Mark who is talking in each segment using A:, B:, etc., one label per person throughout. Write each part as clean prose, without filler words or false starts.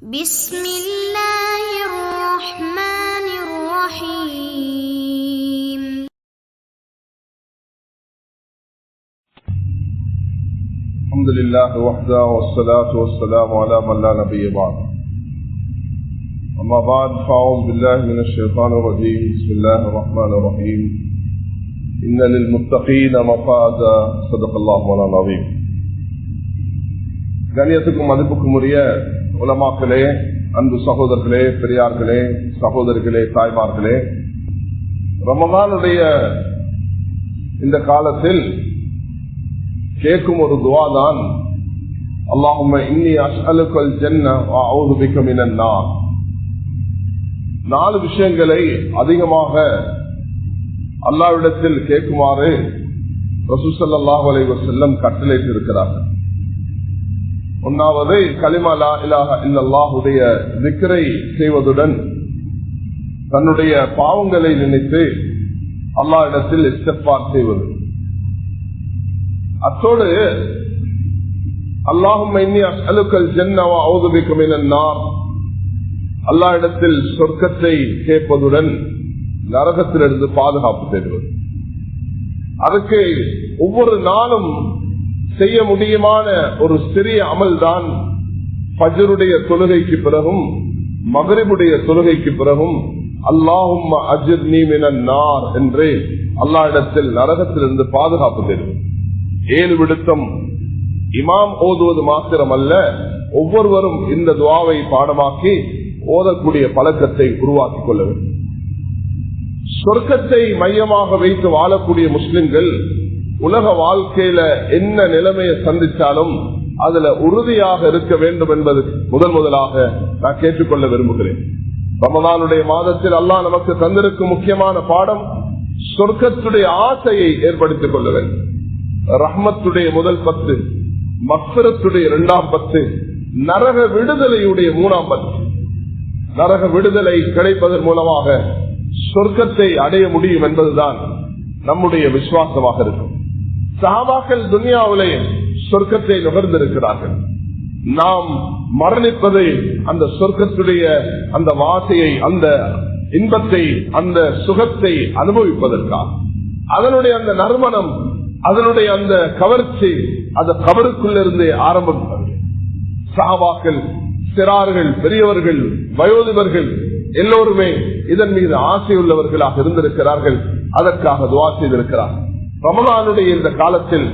A: بسم الله الرحمن الرحيم.
B: الحمد لله وحده والصلاة والسلام على من لا نبي بعد. أما بعد فأعوذ بالله من الشيطان الرجيم. بسم الله الرحمن الرحيم. إن للمتقين مفازا. صدق الله مولانا العظيم. கண்ணியத்துக்கும் மதிப்புக்கும் உரிய உலமாக்களே, அன்பு சகோதரர்களே, பெரியார்களே, சகோதரிகளே, தாய்மார்களே, ரமலானுடைய இந்த காலத்தில் கேட்கும் ஒரு துஆ தான் அல்லாஹும்ம இன்னி அஸ்அலுக்கல் ஜன்ன வ அஊது பிக மினன் நார். 4 விஷயங்களை அதிகமாக அல்லாஹ்விடத்தில் கேட்குமாறு ரசூல் ஸல்லல்லாஹு அலைஹி வஸல்லம் கட்டளையிட்டிருக்கிறார்கள். ஒன்றாவது கலிமா லா இலாஹ இல்லல்லாஹுடைய திக்ரை செய்வதுடன் தன்னுடைய பாவங்களை நினைத்து அல்லாஹ்விடத்தில் இஸ்திக்ஃபார் செய்வது. அத்தோடு அல்லாஹும்ம இன்னி அஸ்அலுக்கல் ஜன்ன வ அஊது பிக மினன் நார், அல்லாஹ்விடத்தில் சொர்க்கத்தை கேட்பதுடன் நரகத்திலிருந்து பாதுகாப்பு தேடுவது. அதுக்கு ஒவ்வொரு நாளும் செய்ய முடியுமான ஒரு சிறிய அமல் தான் ஃபஜ்ருடைய தொழுகைக்கு பிறகும் மக்ரிபுடைய தொழுகைக்கு பிறகும் அல்லாஹும்ம அஜிர்னி மினன் நார் என்று அல்லாஹ்விடத்தில் நரகத்திலிருந்து பாதுகாப்பு தேடுவது. 7 விடுத்தம் இமாம் ஓதுவது மாத்திரமல்ல, ஒவ்வொருவரும் இந்த துஆவை பாடமாக்கி ஓதக்கூடிய பழக்கத்தை உருவாக்கிக் கொள்ள வேண்டும். சொர்க்கத்தை மையமாக வைத்து வாழக்கூடிய முஸ்லிம்கள் உலக வாழ்க்கையில என்ன நிலைமையை சந்தித்தாலும் அதுல உறுதியாக இருக்க வேண்டும் என்பது முதலாக நான் கேட்டுக்கொள்ள விரும்புகிறேன். ரமலானுடைய மாதத்தில் அல்லாஹ் நமக்கு தந்திருக்கும் முக்கியமான பாடம் சொர்க்கத்துடைய ஆசையை ஏற்படுத்திக் கொள்ள வேண்டும். ரஹ்மத்துடைய முதல் 10, மக்ஃபிரத்துடைய 2ஆம் 10, நரக விடுதலையுடைய 3ஆம் 10. நரக விடுதலை கிடைப்பதன் மூலமாக சொர்க்கத்தை அடைய முடியும் என்பதுதான் நம்முடைய விசுவாசமாக இருக்கும். சஹாபாக்கள் துனியாவிலே சொர்க்கத்தை நுகர்ந்திருக்கிறார்கள். நாம் மரணிப்பதை அந்த சொர்க்கத்துடைய அந்த வாசையை, அந்த இன்பத்தை, அந்த சுகத்தை அனுபவிப்பதற்காக, அதனுடைய அந்த நறுமணம், அதனுடைய அந்த கவர்ச்சி அந்த கபருக்குள்ளிருந்தே ஆரம்பிப்பார்கள். சஹாபாக்கள், சிறார்கள், பெரியவர்கள், வயோதிபர்கள் எல்லோருமே இதன் மீது ஆசையுள்ளவர்களாக இருந்திருக்கிறார்கள். அதற்காக துஆ செய்திருக்கிறார்கள். ரமலானுடைய இந்த காலத்தில்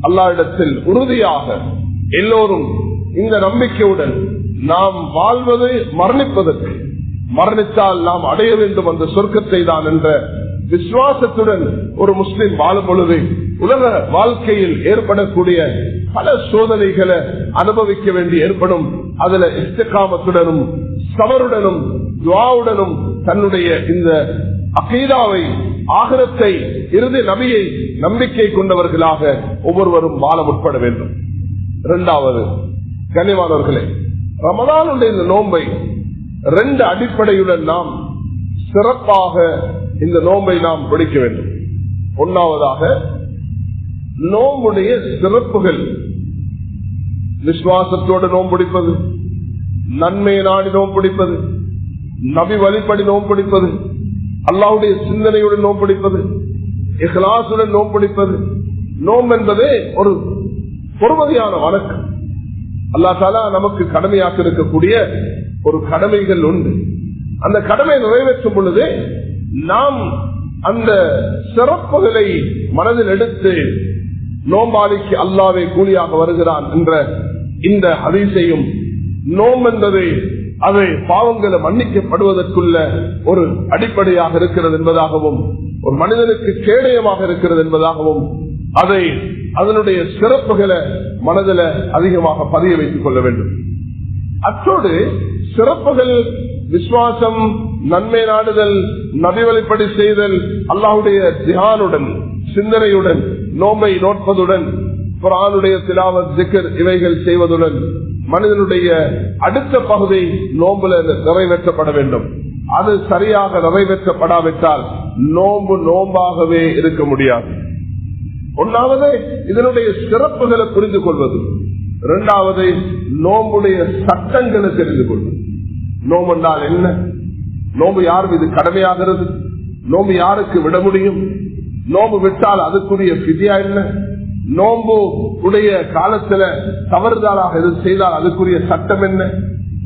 B: அல்லாஹ்விடத்தில் உறுதியாக எல்லோரும் இந்த நம்பிக்கையுடன் நாம் வாழ்வது மரணிப்பதற்கு, மரணித்தால் நாம் அடைய வேண்டும் அந்த சொர்க்கத்தை தான் என்ற விசுவாசத்துடன் ஒரு முஸ்லிம் வாழும் பொழுது உலக வாழ்க்கையில் ஏற்படக்கூடிய பல சோதனைகளை அனுபவிக்க வேண்டி ஏற்படும். அதுல இஸ்திகாமத்துடனும் சபருடனும் துஆவுடனும் தன்னுடைய இந்த அகீதாவை, ஆகிரத்தை, இறுதி நபியை நம்பிக்கை கொண்டவர்களாக ஒவ்வொருவரும் வாழ முற்பட வேண்டும். 2வது கனிவானவர்களே, ரமலானுடைய இந்த நோன்பை 2 அடிப்படையுடன் நாம் சிறப்பாக இந்த நோன்பை நாம் பிடிக்க வேண்டும். 1வதாக நோம்புடைய சிறப்புகள், விசுவாசத்தோடு நோம்பிடிப்பது, நன்மையை நாடி நோம்பிடிப்பது, நபி வழிபடி நோம்பிடிப்பது, அல்லாஹ்வுடைய சிந்தனையுடன் நோம்பிடிப்பது, இஹ்லாசுடன் நோம்பிடிப்பது. நோம்பு என்பதே ஒரு பொறுமதியான வணக்கம். அல்லாஹ் தஆலா நமக்கு கடமையாக்க இருக்கக்கூடிய ஒரு கடமைகள் உண்டு. அந்த கடமை நிறைவேற்றும் பொழுது நாம் அந்த சிறப்புகளை மனதில் எடுத்து நோம்பாளிக்கு அல்லாஹ்வே கூலியாக வருகிறான் என்ற இந்த ஹதீஸையும், நோம்பு என்பது அது பாவங்களை மன்னிக்கப்படுவதற்குள்ள ஒரு அடிப்படையாக இருக்கிறது என்பதாகவும், ஒரு மனிதனுக்கு கேடயமாக இருக்கிறது என்பதாகவும், அதை அதனுடைய சிறப்புகளை மனதில் அதிகமாக பதிய வைத்துக் கொள்ள வேண்டும். அத்தோடு சிறப்புகள், விசுவாசம், நன்மை நாடுதல், நபி வழிபடி செய்தல், அல்லாஹ்வுடைய தியானுடன், சிந்தனையுடன், நோம்பை நோட்பதுடன், குர்ஆனுடைய திலாவத், திக்ர் இவைகள் செய்வதுடன் மனிதனுடைய அடுத்த பகுதி நோம்புல நிறைவேற்றப்பட வேண்டும். அது சரியாக நிறைவேற்றப்படாவிட்டால் நோம்பு நோம்பாகவே இருக்க முடியாது. 1வது இதனுடைய சிறப்புகளை புரிந்து கொள்வது, 2வது நோம்புடைய சட்டங்களை தெரிந்து கொள்வது. நோம்பு என்றால் என்ன, நோம்பு யார் மீது கடமையாகிறது, நோம்பு யாருக்கு விட முடியும், நோம்பு விட்டால் அதுக்குரிய பிதியா என்ன, நோம்பு உடைய காலத்துல தவறுதலாக எது செய்தால் அதுக்குரிய சட்டம் என்ன,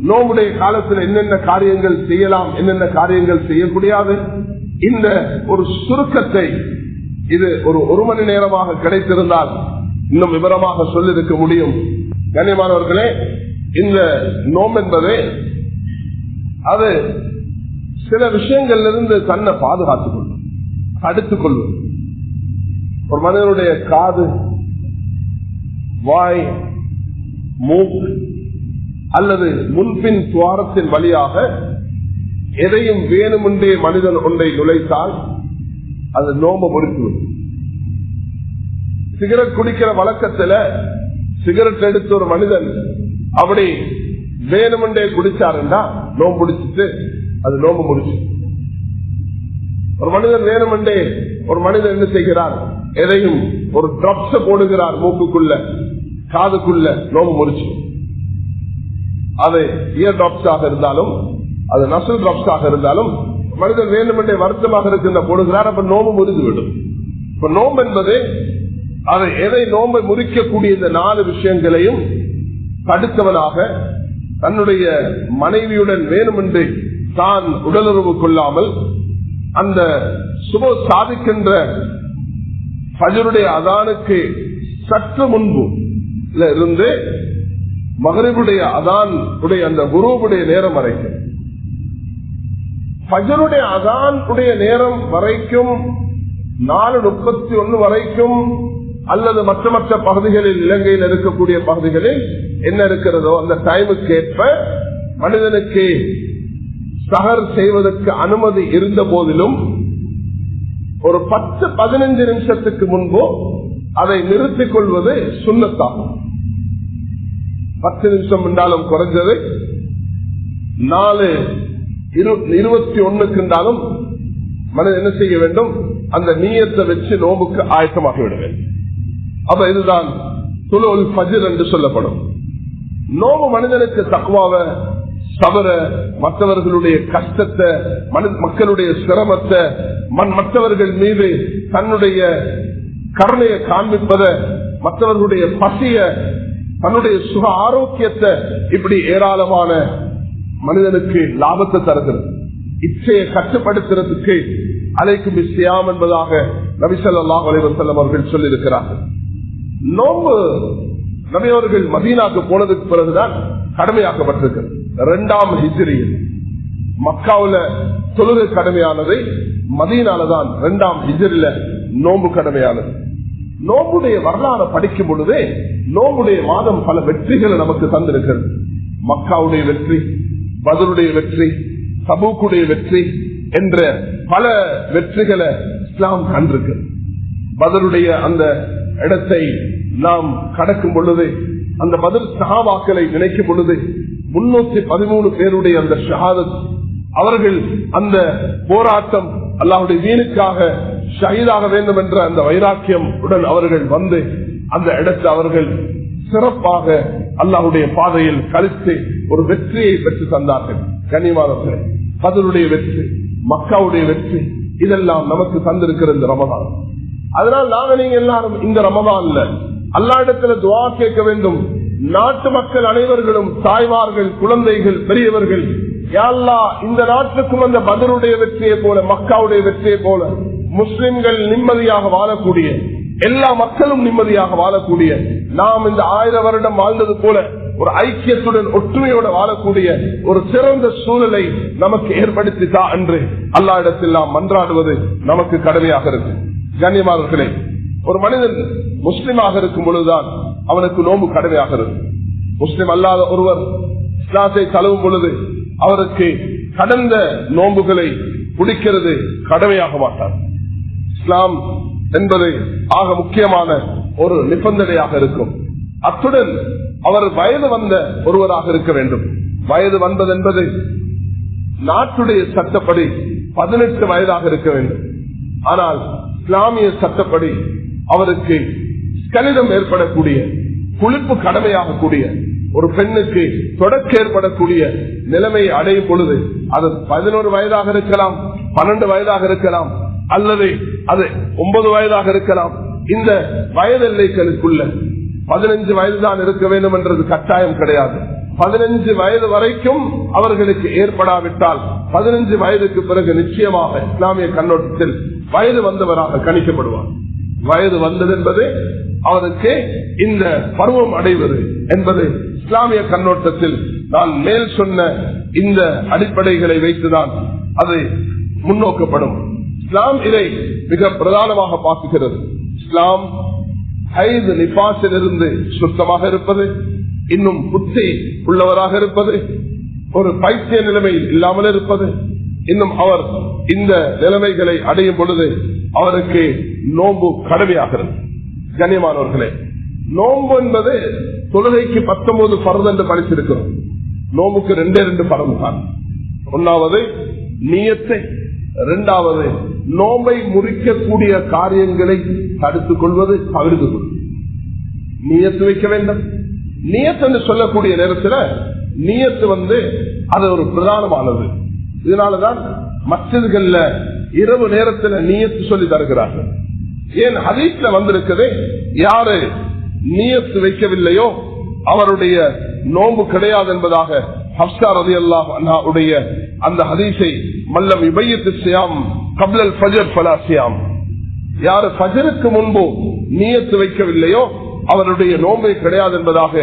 B: நோம்புடைய காலத்தில் என்னென்ன காரியங்கள் செய்யலாம், என்னென்ன காரியங்கள் செய்யக்கூடாது, இந்த ஒரு சுருக்கத்தை இது ஒரு மணி நேரமாக கிடைத்திருந்தால் இன்னும் விவரமாக சொல்லிருக்க முடியும். கண்ணியமானவர்களே, இந்த நோம்பு என்பது அது சில விஷயங்களிலிருந்து தன்னை பாதுகாத்துக் கொள்ளும், தடுத்துக் கொள்ளும். ஒரு மனிதனுடைய காது, வாய், மூக்கு அல்லது முன்பின் துவாரத்தின் வழியாக எதையும் வேணுமென்றே மனிதன் ஒன்றை நுழைத்தால் அது நோம்பு முறித்துவிடும். சிகரெட் குடிக்கிற வழக்கத்துல சிகரெட் எடுத்து ஒரு மனிதன் அப்படி வேணுமென்றே குடிச்சாருன்னா நோம்பு முடிச்சுட்டு அது நோம்பு முடிச்சு. ஒரு மனிதன் வேணுமென்றே ஒரு மனிதன் என்ன செய்கிறார், எதையும் ஒரு டிராப்ஸ் போடுகிறார் மூக்குக்குள்ள காதுக்குள்ள, நோம்பு முடிச்சு. அது இயர் டிராப்ஸாக இருந்தாலும் அது நசல் டிராப்ஸாக இருந்தாலும் மனிதன் வேண்டுமென்றே வருத்தமாக இருக்கின்ற போடுகிறார், அப்ப நோம்பு முறிந்து விடும். இப்ப நோம்பு என்பது அதை எதை நோம்பை முறிக்கக்கூடிய இந்த 4 விஷயங்களையும் தடுத்தவனாக தன்னுடைய மனைவியுடன் வேணுமென்று தான் உடலுறவு கொள்ளாமல் அந்த சுப சாதிக்கின்ற ஃபஜ்ருடைய அதானுக்கு சற்று முன்பு இருந்து மகரிபுடைய அதான் உடைய அந்த குரூபுடைய நேரம் வரைக்கும், ஃபஜ்ருடைய அதான் உடைய நேரம் வரைக்கும் 4:31 வரைக்கும் அல்லது மற்ற பகுதிகளில் இலங்கையில் இருக்கக்கூடிய பகுதிகளில் என்ன இருக்கிறதோ அந்த டைமுக்கு ஏற்ப மனிதனுக்கு சஹர் செய்வதற்கு அனுமதி இருந்த போதிலும் ஒரு 10-15 நிமிஷத்துக்கு முன்பு அதை நிறுத்திக் கொள்வது சுன்னத்தாகும். 10 நிமிஷம் என்றாலும் குறைஞ்சது, 4:21 என்றாலும் மனிதன் என்ன செய்ய வேண்டும், அந்த நீயத்தை வச்சு நோம்புக்கு ஆயத்தமாகி விட வேண்டும். அப்ப இதுதான் துலுல் ஃபஜ்ர் என்று சொல்லப்படும். நோம்பு மனிதனுக்கு தக்வாவை, சபர, மற்றவர்களுடைய கஷ்டத்தை, மக்களுடைய சிரமத்தை, மற்றவர்கள் மீது தன்னுடைய கருணையை காண்பிப்பதை, மற்றவர்களுடைய பசிய, தன்னுடைய சுக ஆரோக்கியத்தை, இப்படி ஏராளமான மனிதனுக்கு லாபத்தை தருகிறது. இச்சையை கட்டுப்படுத்துறதுக்கு அலைக்கும் இஸ்ஸியாம் என்பதாக நபி ஸல்லல்லாஹு அலைஹி வஸல்லம் அவர்கள் சொல்லியிருக்கிறார்கள். நோம்பு நபி அவர்கள் மதீனாக்கு போனதுக்கு பிறகுதான் கடமையாக்கப்பட்டிருக்கிறது. 2ஆம் ஹிஜ்ரியில் மக்காவுல தொழுகை கடமையானது, மதீனாலதான் 2ஆம் ஹிஜ்ரில நோம்பு கடமையானது. நோம்புடைய வரலாறு படிக்கும் பொழுதே நோம்புடைய மாதம் பல வெற்றிகளை நமக்கு தந்திருக்கிறது. மக்காவுடைய வெற்றி, பத்ருடைய வெற்றி, தபூக்குடைய வெற்றி என்ற பல வெற்றிகளை இஸ்லாம் கண்டிருக்கிறது. பத்ருடைய அந்த இடத்தை நாம் கடக்கும் பொழுது, அந்த பத்ர் சஹாபாக்களை நினைக்கும் பொழுது 313 பேருடைய அந்த ஷஹாதத், அவர்கள் அந்த போராட்டம் அல்லாஹ்வுடைய தீனுக்காக ஷஹீதாக வேண்டும் என்ற அந்த வைராக்கியம் உடன் அவர்கள் வந்து அந்த இடத்தை அவர்கள் சிறப்பாக அல்லாஹ்வுடைய பாதையில் கழித்து ஒரு வெற்றியை பெற்று தந்தார்கள். கனிமானவர்களே, பத்ருடைய வெற்றி, மக்காவுடைய வெற்றி, இதெல்லாம் நமக்கு தந்திருக்கிற இந்த ரமதான். அதனால் நாங்க நீங்க எல்லாரும் இந்த ரமதான்ல அல்லாஹ் இடத்துல துஆ கேட்க வேண்டும். நாட்டு மக்கள் அனைவர்களும், தாய்மார்கள், குழந்தைகள், பெரியவர்கள், யா அல்லாஹ் இந்த நாட்டுக்கும் அந்த பத்ருடைய வெற்றியை போல, மக்காவுடைய வெற்றியை போல முஸ்லிம்கள் நிம்மதியாக வாழக்கூடிய, எல்லா மக்களும் நிம்மதியாக வாழக்கூடிய, நாம் இந்த 1000 வருடம் வாழ்ந்தது போல ஒரு ஐக்கியத்துடன் ஒற்றுமையோட வாழக்கூடிய ஒரு சிறந்த சூழலை நமக்கு ஏற்படுத்தித்தா என்று அல்லாஹ் இடத்தில் நாம் மன்றாடுவது நமக்கு கடமையாக இருக்கு. கண்ணியமானவர்களே, ஒரு மனிதன் முஸ்லிமாக இருக்கும் பொழுதுதான் அவனுக்கு நோம்பு கடமையாக இருக்கு. முஸ்லிம் அல்லாத ஒருவர் இஸ்லாத்தை தழுவும் பொழுது அவருக்கு கடந்த நோம்புகளை பிடிக்கிறது கடமையாக மாட்டார். இஸ்லாம் என்பது ஆக முக்கியமான ஒரு நிபந்தனையாக இருக்கும். அத்துடன் அவர் வயது வந்த ஒருவராக இருக்க வேண்டும். வயது வந்தது என்பது நாட்டுடைய சட்டப்படி 18 வயதாக இருக்க வேண்டும். ஆனால் இஸ்லாமிய சட்டப்படி அவருக்கு கணிதம் ஏற்படக்கூடிய, குளிப்பு கடமையாகக்கூடிய ஒரு பெண்ணுக்கு தொடக்க ஏற்படக்கூடிய நிலைமையை அடையும் பொழுது அது 11 வயதாக இருக்கலாம், 12 வயதாக இருக்கலாம், அல்லது அது 9 வயதாக இருக்கலாம். இந்த வயது எல்லைகளுக்குள்ள 15 வயதுதான் இருக்க வேண்டும் என்றது கட்டாயம் கிடையாது. 15 வயது வரைக்கும் அவர்களுக்கு ஏற்படாவிட்டால் 15 வயதுக்கு பிறகு நிச்சயமாக இஸ்லாமிய கண்ணோட்டத்தில் வயது வந்தவராக கணிக்கப்படுவார். வயது வந்தது என்பது அவருக்கு இந்த பருவம் அடைவது என்பது இஸ்லாமிய கண்ணோட்டத்தில் நான் மேல் சொன்ன இந்த அடிப்படைகளை வைத்துதான் அது முன்னோக்கப்படும். இஸ்லாம் இதை மிக பிரதானமாக பார்க்கிறது. இஸ்லாம் ஹைது நிபாசிலிருந்து சுத்தமாக இருப்பது, இன்னும் புத்தி உள்ளவராக இருப்பது, ஒரு பைத்திய நிலைமையில் இல்லாமல் இருப்பது, இன்னும் அவர் இந்த நிலைமைகளை அடையும் பொழுது அவருக்கு நோன்பு கடமையாகிறது. கண்ணியமானவர்களே, நோன்பு என்பது தொழுகைக்கு 19 பர்து என்று படித்திருக்கிறோம். நோம்புக்கு 2 பர்து தான். ஒன்னாவது நியத்தை, இரண்டாவது நோம்பை முறிக்கக்கூடிய காரியங்களை தடுத்துக் கொள்வது, தவிர்த்து கொள்வது. நியத்து வைக்க வேண்டும். நியத்து என்று சொல்லக்கூடிய நேரத்தில் நியத்து அது ஒரு பிரதானமானது. இதனாலதான் மஸ்ஜிதுகள்ல இரவு நேரத்தில் நியத்து சொல்லி தருகிறார்கள். ஏன் ஹதீஸ்ல வந்திருக்குது, யாரு நியத்து வைக்கவில்லையோ அவருடைய நோன்பு கிடையாது என்பதாக ஹப்ஸா ரலியல்லாஹு அன்ஹாவுடைய அந்த ஹதீஸை மல்லம் யுபையித்து ஸியாம் கப்லல் ஃபஜர் ஃபலா ஸியாம், யாரு ஃபஜருக்கு முன்பு நியத்து வைக்கவில்லையோ அவருடைய நோன்பே கிடையாது என்பதாக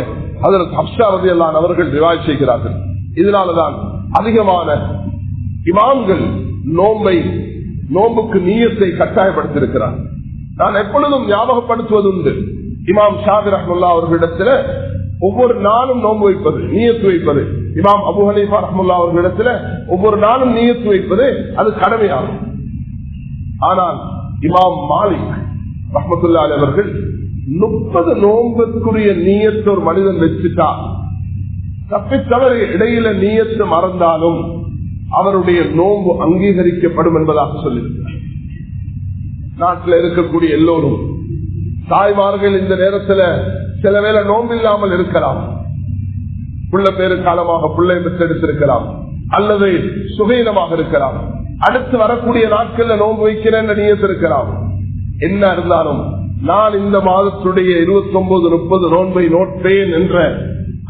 B: ஹஜ்ரத் ஹப்ஸா ரலியல்லாஹு அன்ஹா அவர்கள் ரிவாயத் செய்கிறார்கள். இதனாலதான் அதிகமான இமாம்கள் நோம்புக்கு நியத்தை கட்டாயப்படுத்தியிருக்கிறார். நான் எப்பொழுதும் ஞாபகப்படுத்துவது உண்டு, இமாம் ஷாஃபி ரஹ்மத்துல்லாஹி அவர்களிடத்தில் ஒவ்வொரு நாளும் நோன்பு வைப்பது, நியத்து வைப்பது. இமாம் அபூ ஹனீஃபா ரஹ்மத்துல்லாஹி அவர்களிடத்தில் ஒவ்வொரு நாளும் நியத்து வைப்பது அது கடமையாகும். ஆனால் இமாம் மாலிக் ரஹ்மத்துல்லாஹி அலைஹி அவர்கள் 30 நோன்புக்குரிய நியத்து ஒரு மனிதன் வச்சுட்டா, தப்பித்தவரை இடையில நியத்து மறந்தாலும் அவருடைய நோன்பு அங்கீகரிக்கப்படும் என்பதாக சொல்லியிருக்கிறார். நாட்டில் இருக்கக்கூடிய எல்லோரும் தாய்மார்கள் இந்த நேரத்தில் சில வேளை நோன்பு இல்லாமல் இருக்கலாம். புள்ள பேரு காலமாக பிள்ளை பெற்றெடுத்திருக்கலாம், அல்லது சுகையினமாக இருக்கலாம். அடுத்து வரக்கூடிய நாட்கள்ல நோன்பு வைக்கிறேன் நியத்து இருக்கலாம். என்ன இருந்தாலும் நான் இந்த மாதத்துடைய 29-30 நோன்பை நோட்பேன் என்ற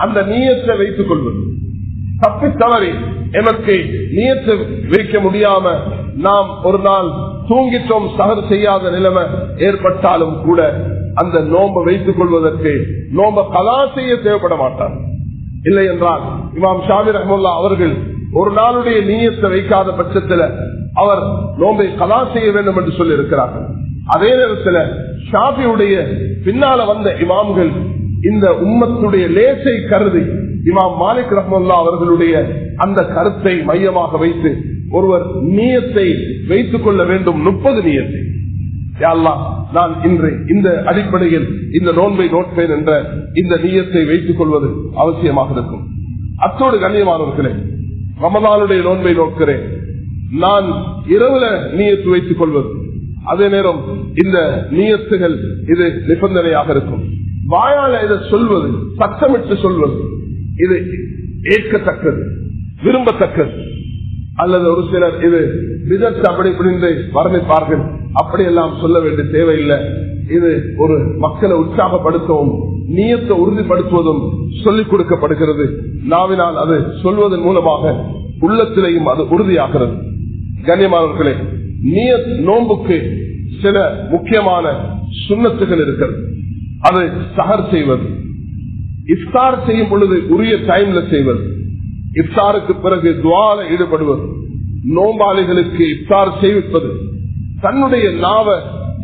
B: அந்த நியத்தை வைத்துக் கொள்வது. தப்பி தவறி எனக்கு நியத்து வைக்க முடியாம நாம் ஒரு நாள் தூங்கிட்டோம், சஹர் செய்யாத நிலைமை ஏற்பட்டாலும் கூட அந்த நோன்பை வைத்துக் கொள்வதற்கு நோன்பை கலா செய்ய தேவைப்பட மாட்டார். இல்லை என்றால் இமாம் ஷாஃபி ரஹ்மத்துல்லாஹி அவர்கள் ஒரு நாளுடைய நியத்தை வைக்காத பட்சத்தில் அவர் நோன்பை கலா செய்ய வேண்டும் என்று சொல்லி இருக்கிறார்கள். அதே நேரத்தில் ஷாஃபியுடைய பின்னால வந்த இமாம்கள் இந்த உம்மத்துடைய லேசை கருதி இமாம் மாலிக் ரஹ்மத்துல்லாஹி அவர்களுடைய அந்த கருத்தை மையமாக வைத்து ஒருவர் நியத்தை வைத்துக் கொள்ள வேண்டும். 30 நியத்தை, யா அல்லாஹ் நான் இன்று இந்த அடிப்படையில் இந்த நோன்பை நோட்பேன் என்ற இந்த நியத்தை வைத்துக் கொள்வது அவசியமாக இருக்கும். அத்தோடு கண்ணியமானவர்களே, ரமலானுடைய நோன்பை நோக்கிறேன், நான் இரவுல நியத்து வைத்துக் கொள்வது. அதே நேரம் இந்த நியத்துகள் இது நிபந்தனையாக இருக்கும். வாயால இதை சொல்வது, சத்தமிட்டு சொல்வது, இது ஏற்கத்தக்கது, விரும்பத்தக்கது. அல்லது ஒரு சிலர் இது விதத்து அப்படி இப்படி வர்ணிப்பார்கள். அப்படியெல்லாம் சொல்ல வேண்டிய தேவையில்லை. இது ஒரு மக்களை உற்சாகப்படுத்தவும் நியத்தை உறுதிப்படுத்துவதும் சொல்லிக் கொடுக்கப்படுகிறது. நாவினால் அது சொல்வதன் மூலமாக உள்ளத்திலேயும் அது உறுதியாகிறது. கண்ணியமானவர்களே, நியத் நோன்புக்கு சில முக்கியமான சுன்னத்துகள் இருக்கிறது. அது சஹர் செய்வது, இஃப்தார் செய்யும் பொழுது உரிய டைம்ல செய்வது, இஃப்தாருக்கு பிறகு துஆல ஈடுபடுவது, நோம்பாளிகளுக்கு இஃப்தார் செய்விப்பது, தன்னுடைய நாவ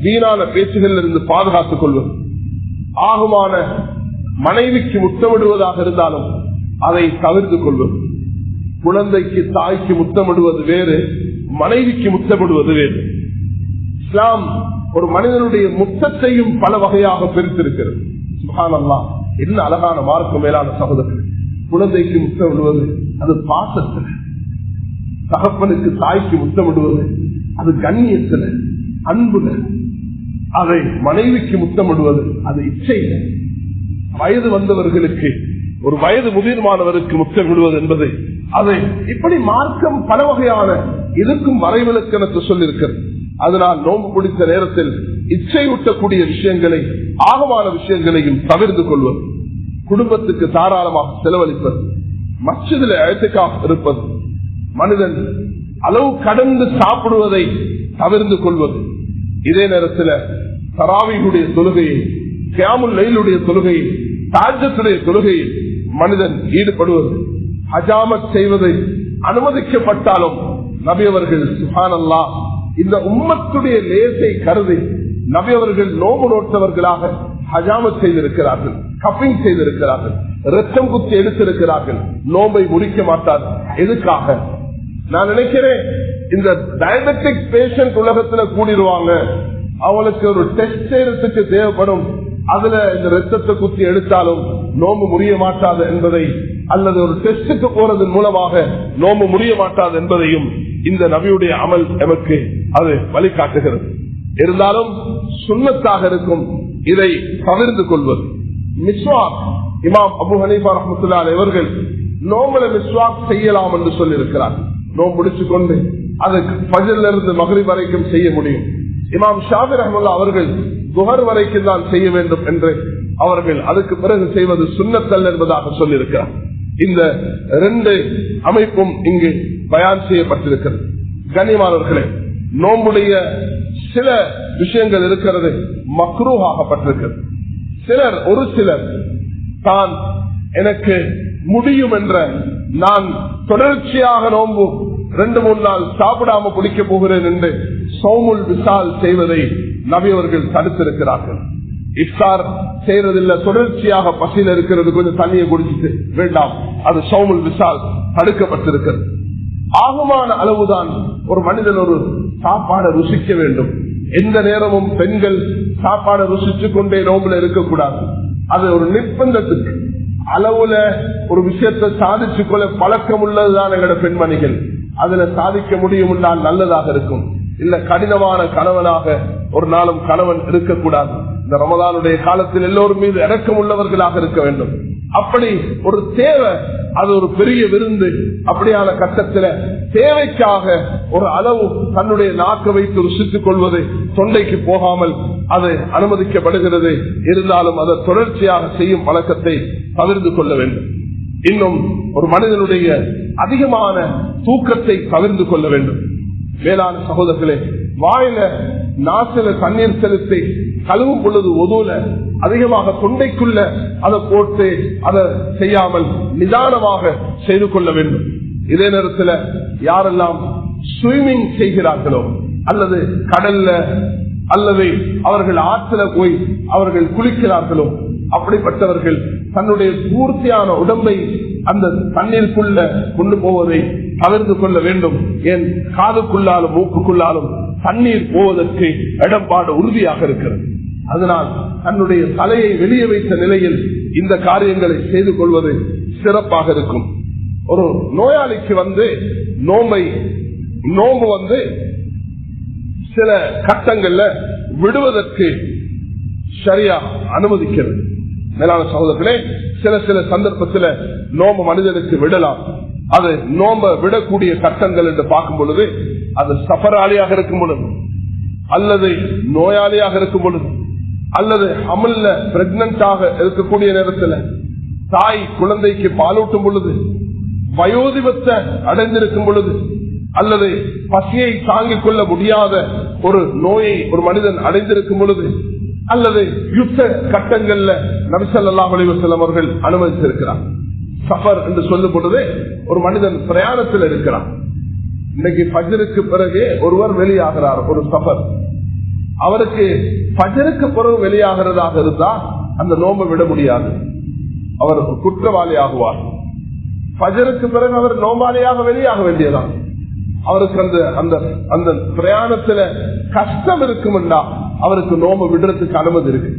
B: வீணான பேச்சுகளில் இருந்து பாதுகாத்துக் கொள்வது, ஆகுமான மனைவிக்கு முத்தமிடுவதாக இருந்தாலும் அதை தவிர்த்துக் கொள்வது. குழந்தைக்கு தாய்க்கு முத்தமிடுவது வேறு, மனைவிக்கு முத்தமிடுவது வேறு. இஸ்லாம் ஒரு மனிதனுடைய முத்தத்தையும் பல வகையாக பிரித்திருக்கிறது. சுப்ஹானல்லாஹ், என்ன அழகான மார்க்கம் மேலான சகோதரர்கள். குழந்தைக்கு முத்தமிடுவது அது பாசத்துல, தகப்பனுக்கு தாய்க்கு முத்தமிடுவது அது கண்ணியத்துல, அன்புல. அதை மனைவிக்கு முத்தமிடுவது அது இச்சையில. வயது வந்தவர்களுக்கு ஒரு வயது முதிர்மானவருக்கு முத்தம் விடுவது என்பது அது இப்படி மார்க்கம் பல வகையான இதுக்கும் வரைவிலக்கணத்தை சொல்லியிருக்கிறது. அதனால் நோன்பு பிடித்த நேரத்தில் இச்சையூட்டக்கூடிய விஷயங்களை ஆகமான விஷயங்களையும் தவிர்த்து கொள்வது, குடும்பத்துக்கு தாராளமாக செலவழிப்பது, மஸ்ஜிதில் இஅ்திகாஃப் இருப்பது, மனிதன் அளவு கடந்து சாப்பிடுவதை தவிர்த்து கொள்வது, இதே நேரத்தில் தராவீஹுடைய தொழுகையை, கியாமுல் லைலுடைய தொழுகையை, தஹஜ்ஜுடைய தொழுகையை மனிதன் ஈடுபடுவது, ஹஜாமத் செய்வது அனுமதிக்கப்பட்டாலும் நபி அவர்கள் சுப்ஹானல்லாஹ் இந்த உம்மத்துடைய லேசை கருதி நபி அவர்கள் நோம்பு நோட்டவர்களாக ஹஜாமத் செய்திருக்கிறார்கள், கப்பிங் செய்திருக்கிறார்கள், ரத்தம் குத்தி எடுத்திருக்கிறார்கள். நோம்பை முடிக்க மாட்டார். எதுக்காக? நான் நினைக்கிறேன் இந்த டயபெட்டிக் பேஷண்ட் உலகத்துல கூடிடுவாங்க, அவங்களுக்கு ஒரு டெஸ்ட் செய்யறதுக்கு தேவைப்படும், அதுல இந்த ரத்தத்தை குத்தி எடுத்தாலும் நோம்பு முடிய மாட்டாது என்பதை, அல்லது ஒரு டெஸ்டுக்கு போறதன் மூலமாக நோம்பு முடிய மாட்டாது என்பதையும் இந்த நபியுடைய அமல் நமக்கு அது வழிகாட்டுகிறது. இருந்தாலும் சுன்னத்தாக இருக்கும் இதை தவிர்த்து கொள்வது. மிஸ்வாக், இமாம் அபு ஹனீஃபா ரஹ்மத்துல்லாஹி அலைஹி அவர்கள் நோம்புல மிஸ்வாக் செய்யலாம் என்று சொல்லியிருக்கிறார். நோம்பு முடிச்சு கொண்டு அதுக்கு ஃபஜ்ர்ல இருந்து மக்ரிப் வரைக்கும் செய்ய முடியும். இமாம் ஷாஃபி ரஹ்மத்துல்லாஹி அவர்கள் துஹர் வரைக்கும் தான் செய்ய வேண்டும் என்று அவர்கள் அதுக்கு பிறகு செய்வது சுன்னத்தல் என்பதாக சொல்லியிருக்கிறார். இந்த ரெண்டு அமைப்பும் இங்கு பயான் செய்யப்பட்டிருக்கிறது. கண்ணியமானவர்களே, நோம்புடைய சில விஷயங்கள் இருக்கிறது மக்ரூஹாகப்பட்டிருக்கிறது. ஒரு சிலர் தான் எனக்கு முடியும் என்ற, நான் தொடர்ச்சியாக நோம்பு 2-3 நாள் சாப்பிடாம குடிக்க போகிறேன் என்று சௌமுல் விசால் செய்வதை நபி அவர்கள் தடுத்திருக்கிறார்கள். இஃப்தார் செய்யறதில்லை, தொடர்ச்சியாக பசியில் இருக்கிறது, கொஞ்சம் தண்ணியை குடிச்சிட்டு வேண்டாம், அது சௌமுல் விசால் தடுக்கப்பட்டிருக்கிறது. ஆகுமான அளவுதான் ஒரு மனிதன் ஒரு சாப்பாடை ருசிக்க வேண்டும். எந்த நேரமும் பெண்கள் சாப்பாடை ருசிச்சு கொண்டே நோம்புல இருக்கக்கூடாது. அது ஒரு நிர்பந்தத்துக்கு அளவுல ஒரு விஷயத்தை சாதிச்சு கொள்ள பழக்கம் உள்ளதுதான் எங்களோட பெண்மணிகள். அதுல சாதிக்க முடியும் என்றால் நல்லதாக இருக்கும். இல்ல கடினமான கணவனாக ஒரு நாளும் கணவன் இருக்கக்கூடாது. இந்த ரமதானுடைய காலத்தில் எல்லோரும் மீது இரக்கம் உள்ளவர்களாக இருக்க வேண்டும். அப்படி ஒரு தேவை, அது ஒரு பெரிய விருந்து. அப்படியான கட்டத்தில் தேவைக்காக ஒரு அளவு தன்னுடைய நாக்க வைத்து ருசித்துக் கொள்வது தொண்டைக்கு போகாமல் அது அனுமதிக்கப்படுகிறது. இருந்தாலும் அதை தொடர்ச்சியாக செய்யும் பழக்கத்தை தவிர்த்து கொள்ள வேண்டும். இன்னும் ஒரு மனிதனுடைய அதிகமான தூக்கத்தை தவிர்த்து கொள்ள வேண்டும். மேலான சகோதரர்களே, வாயில நாசில தண்ணீர் செலுத்தி கழுவும் பொழுது ஒதுல அதிகமாக தொண்டைக்குள்ள அதை போட்டு அதை செய்யாமல் நிதானமாக செய்து கொள்ள வேண்டும். இதே நேரத்தில் யாரெல்லாம் ஸ்விமிங் செய்கிறார்களோ, அல்லது கடல்ல அல்லது அவர்கள் ஆற்றில போய் அவர்கள் குளிக்கிறார்களோ, அப்படிப்பட்டவர்கள் தன்னுடைய பூர்த்தியான உடம்பை அந்த தண்ணீருக்குள்ள கொண்டு போவதை தவிர்த்து கொள்ள வேண்டும். ஏன் காதுக்குள்ளாலும் மூக்குக்குள்ளாலும் தண்ணீர் போவதற்கு இடம்பாடு உறுதியாக இருக்கிறது. அதனால் தன்னுடைய தலையை வெளியே வைத்த நிலையில் இந்த காரியங்களை செய்து கொள்வது சிறப்பாக இருக்கும். ஒரு நோயாளிக்கு நோம்பு சில கட்டங்கள்ல விடுவதற்கு சரியா அனுமதிக்கிறது. மேலான சகோதரர்களே, சில சந்தர்ப்பத்தில் நோம்பு மனிதனுக்கு விடலாம். அது நோம்ப விடக்கூடிய கட்டங்கள் என்று பார்க்கும் பொழுது, அது சஃபராளியாக இருக்கும் பொழுது, அல்லது நோயாளியாக இருக்கும் பொழுது, அல்லது அமல்ல பிரெக்னன்டாக இருக்கக்கூடிய நேரத்தில், தாய் குழந்தைக்கு பாலூட்டும் பொழுது, வயோதிபத்தை அடைந்திருக்கும் பொழுது, அல்லது பசியை தாங்கிக் கொள்ள முடியாத ஒரு நோயை ஒரு மனிதன் அடைந்திருக்கும் பொழுது, அல்லது யுத்த கட்டங்கள்ல நபி ஸல்லல்லாஹு அலைஹி வஸல்லம் அவர்கள் அனுமதித்திருக்கிறார். சஃபர் என்று சொல்லும் பொழுது ஒரு மனிதன் பிரயாணத்தில் இருக்கிறார். இன்னைக்கு ஃபஜ்ருக்கு பிறகு ஒருவர் வெளியாகிறார், ஒரு சஃபர். அவருக்கு ஃபஜ்ருக்கு பிறகு வெளியாகிறதாக இருந்தா அந்த நோம்பை விட முடியாது, அவர் குற்றவாளி ஆகுவார். ஃபஜ்ருக்கு பிறகு அவர் நோம்பாளியாக வெளியாக வேண்டியதான். அவருக்கு அந்த பிரயாணத்துல கஷ்டம் இருக்கும்னா அவருக்கு நோம்பு விடுறதுக்கு அனுமதி இருக்கு.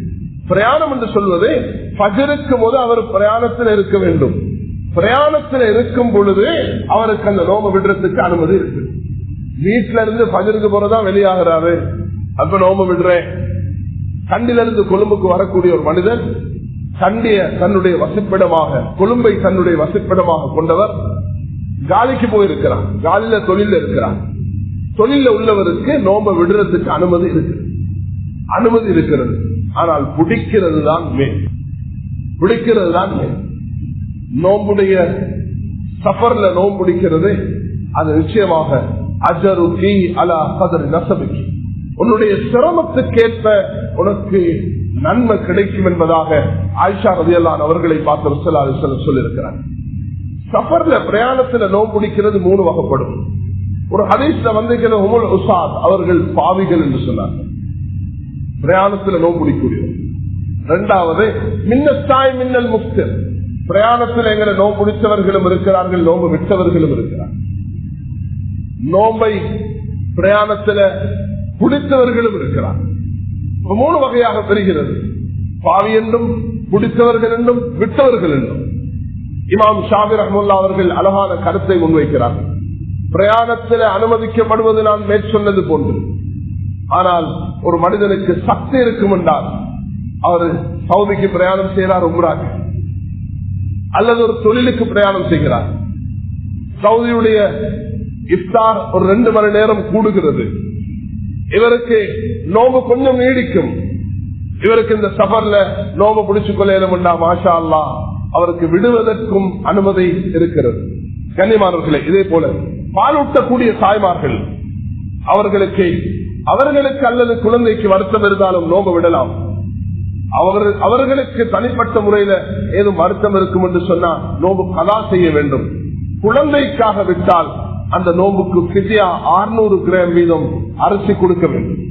B: பிரயாணம் என்று சொல்வது ஃபஜ்ருக்கு போது அவர் பிரயாணத்தில் இருக்க வேண்டும். பிரயாணத்தில் இருக்கும் பொழுது அவருக்கு அந்த நோம்பு விடுறதுக்கு அனுமதி இருக்கு. வீட்டுல இருந்து ஃபஜ்ருக்கு போறதான் வெளியாகிறாரு, அப்ப நோம்பு விடுறேன். கண்டில இருந்து கொழும்புக்கு வரக்கூடிய ஒரு மனிதன் தன்னுடைய வசிப்பிடமாக கொழும்பை தன்னுடைய வசிப்பிடமாக கொண்டவர் காலிக்கு போயிருக்கிறார். காலில தொழில இருக்கிறார். தொழில உள்ளவருக்கு நோன்பை விடுறதுக்கு அனுமதி இருக்கிறது. ஆனால் பிடிக்கிறது தான் மேல். நோம்புடைய சஃபர்ல நோம்பு பிடிக்கிறது அது நிச்சயமாக அஜருக்கி அலா கதர் நசபிக்கு, உன்னுடைய சிரமத்துக்கேற்ப உனக்கு நன்மை கிடைக்கும் என்பதாக ஆயிஷா ரலியல்லாஹு அவர்களை பார்த்து ரசூலுல்லாஹி ஸல்லல்லாஹு அலைஹி வஸல்லம் சொல்லியிருக்கிறார். சஃபர்ல பிரயாணத்துல நோம்பு பிடிக்கிறது 3 வகைப்படும். ஒரு ஹதீஸ்ல வந்திருக்கிற உமுல் உஸாத் அவர்கள் பாவிகள் என்று சொன்னார், பிரயாணத்துல நோம்பு பிடிக்கக்கூடியவர். இரண்டாவது மின்னஸ்தாய் மின்னல் முஃப்திர், பிரயாணத்தில் எங்களை நோம்பு பிடித்தவர்களும் இருக்கிறார்கள், நோம்பு விட்டவர்களும் இருக்கிறார்கள். நோம்பை பிரயாணத்துல பிடித்தவர்களும் இருக்கிறார். 3 வகையாக பெறுகிறது, பாவி என்றும் பிடித்தவர்கள் என்றும் விட்டவர்கள் என்றும். இமாம் ஷாஃபி ரஹ்மத்துல்லாஹி அவர்கள் அழகான கருத்தை முன்வைக்கிறார்கள். பிரயாணத்தில் அனுமதிக்கப்படுவது நான் மேற்சொன்னது போன்று, ஆனால் ஒரு மனிதனுக்கு சக்தி இருக்கும் என்றால் அவர் சவுதிக்கு பிரயாணம் செய்கிறார், உம்ராக்கு அல்லது ஒரு தொழிலுக்கு பிரயாணம் செய்கிறார். சவுதியுடைய இஃப்தார் ஒரு 2 மணி நேரம் கூடுகிறது. இவருக்கு நோம்பு கொஞ்சம் நீடிக்கும். இவருக்கு இந்த சஃபர்ல நோம்பு பிடிச்சு கொள்ள மாஷா அல்லாஹ் அவருக்கு விடுவதற்கும் அனுமதி இருக்கிறது. கண்ணியமானவர்களே, இதே போல பாலூட்டக்கூடிய தாய்மார்கள் அவர்களுக்கு அல்லது குழந்தைக்கு வருத்தம் இருந்தாலும் நோம்பு விடலாம். அவர்களுக்கு தனிப்பட்ட முறையில ஏதும் வருத்தம் இருக்கும் என்று சொன்னா நோம்பு கதா செய்ய வேண்டும். குழந்தைக்காக விட்டால் அந்த நோம்புக்கு பிசியா 600 கிராம் வீதம் அரிசி கொடுக்க வேண்டும்.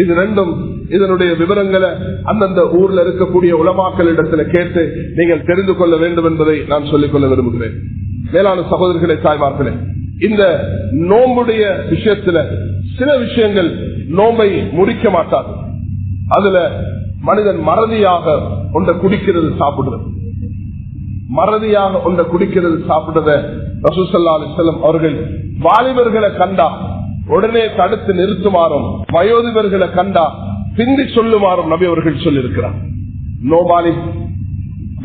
B: இது ரெண்டும் இதனுடைய விவரங்களை அந்தந்த ஊர்ல இருக்கக்கூடிய உலமாக்களிடத்துல கேட்டு நீங்கள் தெரிந்து கொள்ள வேண்டும் என்பதை நான் சொல்லிக்கொள்ள விரும்புகிறேன். மேலான சகோதரர்களே, தாய்மார்களே, இந்த நோம்புடைய விஷயத்துல சில விஷயங்கள் நோம்பை முடிக்க மாட்டாது. அதுல மனிதன் மறதியாக ஒன்றை குடிக்கிறது சாப்பிடுறது, சாப்பிடுறத ரசூல் ஸல்லல்லாஹு அலைஹி வஸல்லம் அவர்கள் வாலிபர்களை கண்டா உடனே தடுத்து நிறுத்துமாறும், வயோதிபர்களை கண்டா பிந்தி சொல்லுமாறும் நபி அவர்கள் சொல்லியிருக்கிறார். நோபாலி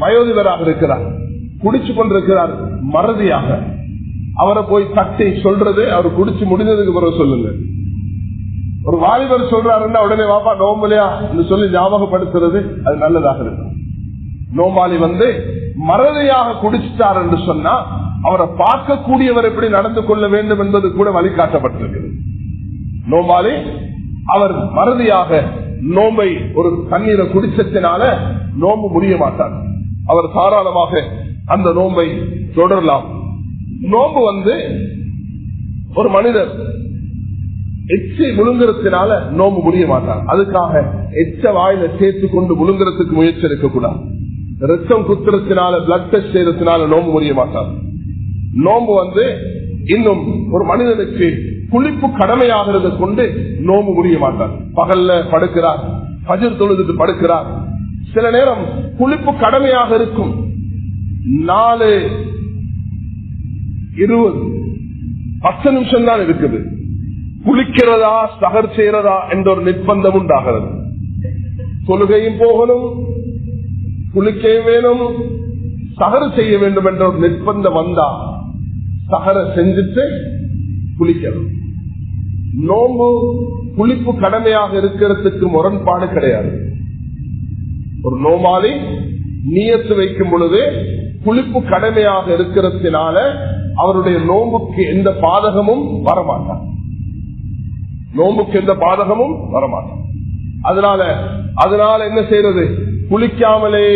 B: வயோதிபராக இருக்கிறார், குடிச்சு கொண்டிருக்கிறார், மறதியாக அவரை போய் தட்டி சொல்றது, அவர் குடிச்சு முடிஞ்சதுக்கு பிறகு சொல்லுங்க. ஒரு வாலிபர் சொல்றாருன்னா உடனே வாப்பா நோம்பலையா சொல்லி ஞாபகப்படுத்துறது அது நல்லதாக இருக்கும். நோம்பாளி மறதியாக குடிச்சிட்டார் என்று சொன்னா அவரை பார்க்கக்கூடியவர் எப்படி நடந்து கொள்ள வேண்டும் என்பது கூட வழிகாட்டப்பட்டிருக்கிறது. நோம்பாளி அவர் மறதியாக நோம்பை ஒரு தண்ணீரை குடிச்சத்தினால நோம்பு முடிய மாட்டார். அவர் தாராளமாக அந்த நோம்பை தொடரலாம். நோம்பு ஒரு மனிதர் எச்சை முழுங்குறதுனால நோம்பு முடிய மாட்டார். அதுக்காக எச்ச வாயில சேர்த்து கொண்டு முழுங்குறதுக்கு முயற்சி எடுக்கக்கூடாது. ரத்தம் குத்துறதுனால பிளட் டெஸ்ட் செய்யறதுனால நோம்பு முடிய மாட்டார். நோம்பு இன்னும் ஒரு மனிதனுக்கு குளிப்பு கடமையாகிறத கொண்டு நோம்பு முடிய மாட்டார். பகல்ல படுக்கிறார், ஃபஜ்ர் தொழுதுட்டு படுக்கிறார், சில நேரம் குளிப்பு கடமையாக இருக்கும். 4:20 10 நிமிஷம் தான் இருக்குது. குளிக்கிறதா சகர் செய்யறதா என்ற ஒரு நிர்பந்தம் உண்டாகிறது. தொழுகையும் போகணும், குளிக்கையும் வேணும், சகர் செய்ய வேண்டும் என்ற ஒரு நிர்பந்தம் வந்தா சகரை செஞ்சுட்டு குளிக்கணும். நோம்பு குளிப்பு கடமையாக இருக்கிறதுக்கு முரண்பாடு கிடையாது. ஒரு நோமாளி நியத்து வைக்கும் பொழுது குளிப்பு கடமையாக இருக்கிறதுனால அவருடைய நோம்புக்கு எந்த பாதகமும் வரமாட்டார். அதனால என்ன செய்யறது, குளிக்காமலே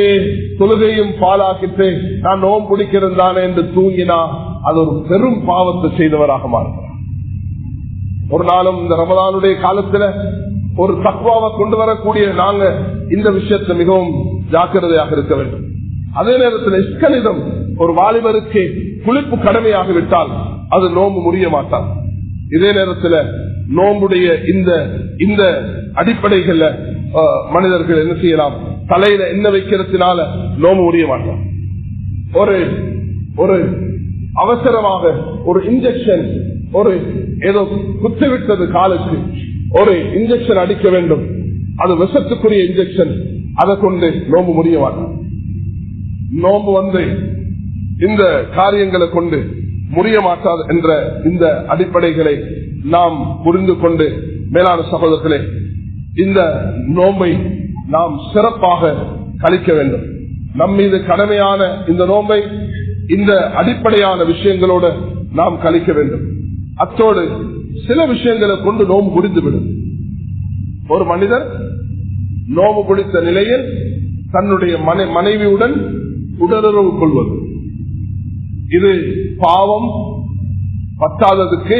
B: தொழுகையும் பாலாக்கிட்டு நான் நோம்பு பிடிக்கிறதானே என்று தூங்கினா அது ஒரு பெரும் பாவத்தை செய்தவராக மாறுகிறார். ஒரு நாளும் இந்த ரமதானுடைய காலத்துல ஒரு தக்வாவை கொண்டு வரக்கூடிய நாங்க இந்த விஷயத்தை மிகவும் ஜாக்கிரதையாக இருக்க வேண்டும். அதே நேரத்தில் இஸ்கனிதம் ஒரு வாலிபருக்கு குளிப்பு கடமையாக விட்டால் அது நோம்பு முடிய மாட்டார். இதே நேரத்தில் நோம்புடைய இந்த அடிப்படைகள்ல மனிதர்கள் என்ன செய்யலாம், தலையில என்ன வைக்கிறதுனால நோம்பு முடிய மாட்டார். ஒரு அவசரமாக ஒரு இன்ஜெக்ஷன், ஏதோ குத்திவிட்டது காலுக்கு ஒரு இன்ஜெக்ஷன் அடிக்க வேண்டும், அது விஷத்துக்குரிய இன்ஜெக்ஷன், அதை கொண்டு நோம்பு முடிய மாட்டான். நோம்பு இந்த காரியங்களை கொண்டு முடிய மாட்டாது என்ற இந்த அடிப்படைகளை நாம் புரிந்து கொண்டு, மேலான சகோதரர்களே, இந்த நோம்பை நாம் சிறப்பாக கழிக்க வேண்டும். நம் மீது கடமையான இந்த நோம்பை இந்த அடிப்படையான விஷயங்களோடு நாம் கழிக்க வேண்டும். அத்தோடு சில விஷயங்களை கொண்டு நோம்பு முடிந்துவிடும். ஒரு மனிதர் நோம்பு பிடித்த நிலையில் தன்னுடைய மனைவியுடன் உடலுறவு கொள்வது, இது பாவம். பத்தாததுக்கு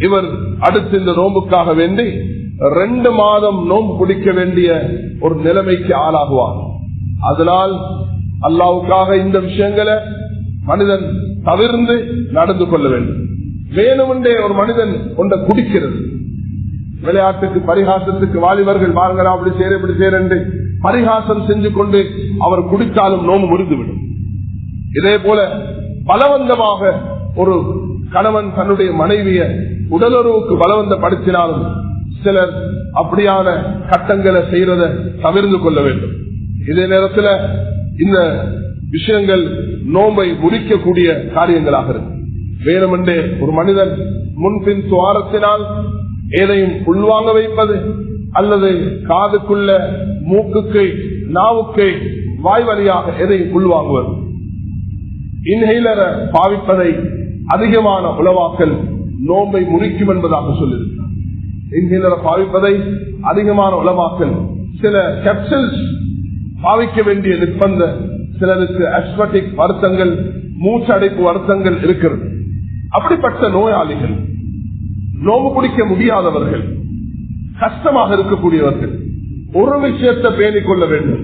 B: இவர் அடுத்து இந்த நோம்புக்காக வேண்டி 2 மாதம் நோம்பு பிடிக்க வேண்டிய ஒரு நிலைமைக்கு ஆளாகுவார். அதனால் அல்லாஹ்வுக்காக இந்த விஷயங்களை மனிதன் தவிர்த்து நடந்து கொள்ள வேண்டும். வேணுமென்றே ஒரு மனிதன் ஒன்றை குடிக்கிறது, விளையாட்டுக்கு பரிகாசத்துக்கு வாலிபர்கள் வாருங்களா அப்படி சேர இப்படி சேரண்டு பரிகாசம் செஞ்சு கொண்டு அவர் குடித்தாலும் நோம்பு முறிந்துவிடும். இதே போல பலவந்தமாக ஒரு கணவன் தன்னுடைய மனைவிய உடலுறவுக்கு பலவந்தப்படுத்தினாலும் சிலர் அப்படியான கட்டங்களை செய்யறதை தவிர்த்து கொள்ள வேண்டும். இதே நேரத்தில் இந்த விஷயங்கள் நோம்பை முறிக்கக்கூடிய காரியங்களாக இருக்கு. வேணுமென்றே ஒரு மனிதன் முன்பின் துவாரத்தினால் எதையும் உள்வாங்க வைப்பது, அல்லது காதுக்குள்ள மூக்குக்கு நாவுக்கு வாய் வழியாக எதையும் உள்வாங்குவது, இன்ஹேலரை பாவிப்பதை அதிகமான உலவாக்கள் நோம்பை முறிக்கும் என்பதாக சொல்லியிருக்கிறார். இன்ஹேலரை பாவிப்பதை அதிகமான உலவாக்கள் சில கேப்சூல்ஸ் பாவிக்க வேண்டிய நிர்பந்த, சிலருக்கு அஸ்மட்டிக் வருத்தங்கள், மூச்சடைப்பு வருத்தங்கள் இருக்கிறது. அப்படிப்பட்ட நோயாளிகள், நோம்பு பிடிக்க முடியாதவர்கள், கஷ்டமாக இருக்கக்கூடியவர்கள் ஒரு விஷயத்தை பேணிக் கொள்ள வேண்டும்.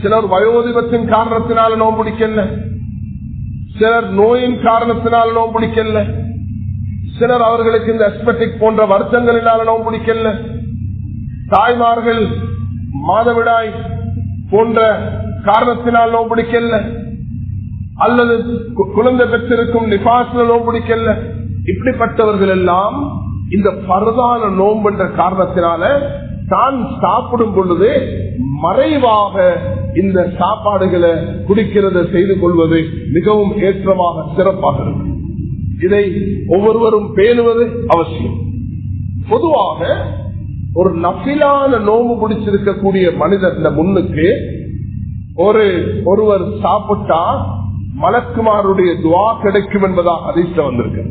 B: சிலர் வயோதிபத்தின் காரணத்தினால நோம்பு பிடிக்கல, சிலர் நோயின் காரணத்தினால நோம்பு பிடிக்கல, சிலர் அவர்களுக்கு இந்த அஸ்மட்டிக் போன்ற வருத்தங்களினால நோம்பு பிடிக்கல, தாய்மார்கள் மாதவிடாய் போன்ற காரணத்தினால் நோம்பு பிடிக்கல, அல்லது குழந்தை பெற்றிருக்கும் நிபாஸ்ல நோம்பு பிடிக்கல. இப்படிப்பட்டவர்கள் எல்லாம் இந்த பரதான நோம்பு என்ற காரணத்தினால தான் சாப்பிடும் பொழுது மறைவாக இந்த சாப்பாடுகளை குடிக்கிறத செய்து கொள்வது மிகவும் ஏற்றமாக சிறப்பாக இருக்கும். இதை ஒவ்வொருவரும் பேணுவது அவசியம். பொதுவாக ஒரு நஃபிலான நோம்பு பிடிச்சிருக்கக்கூடிய மனிதர் முன்னுக்கு ஒருவர் சாப்பிட்டா மலக்குமாருடைய துவா கிடைக்கும் என்பதாக ஹதீஸ்ல வந்திருக்கு.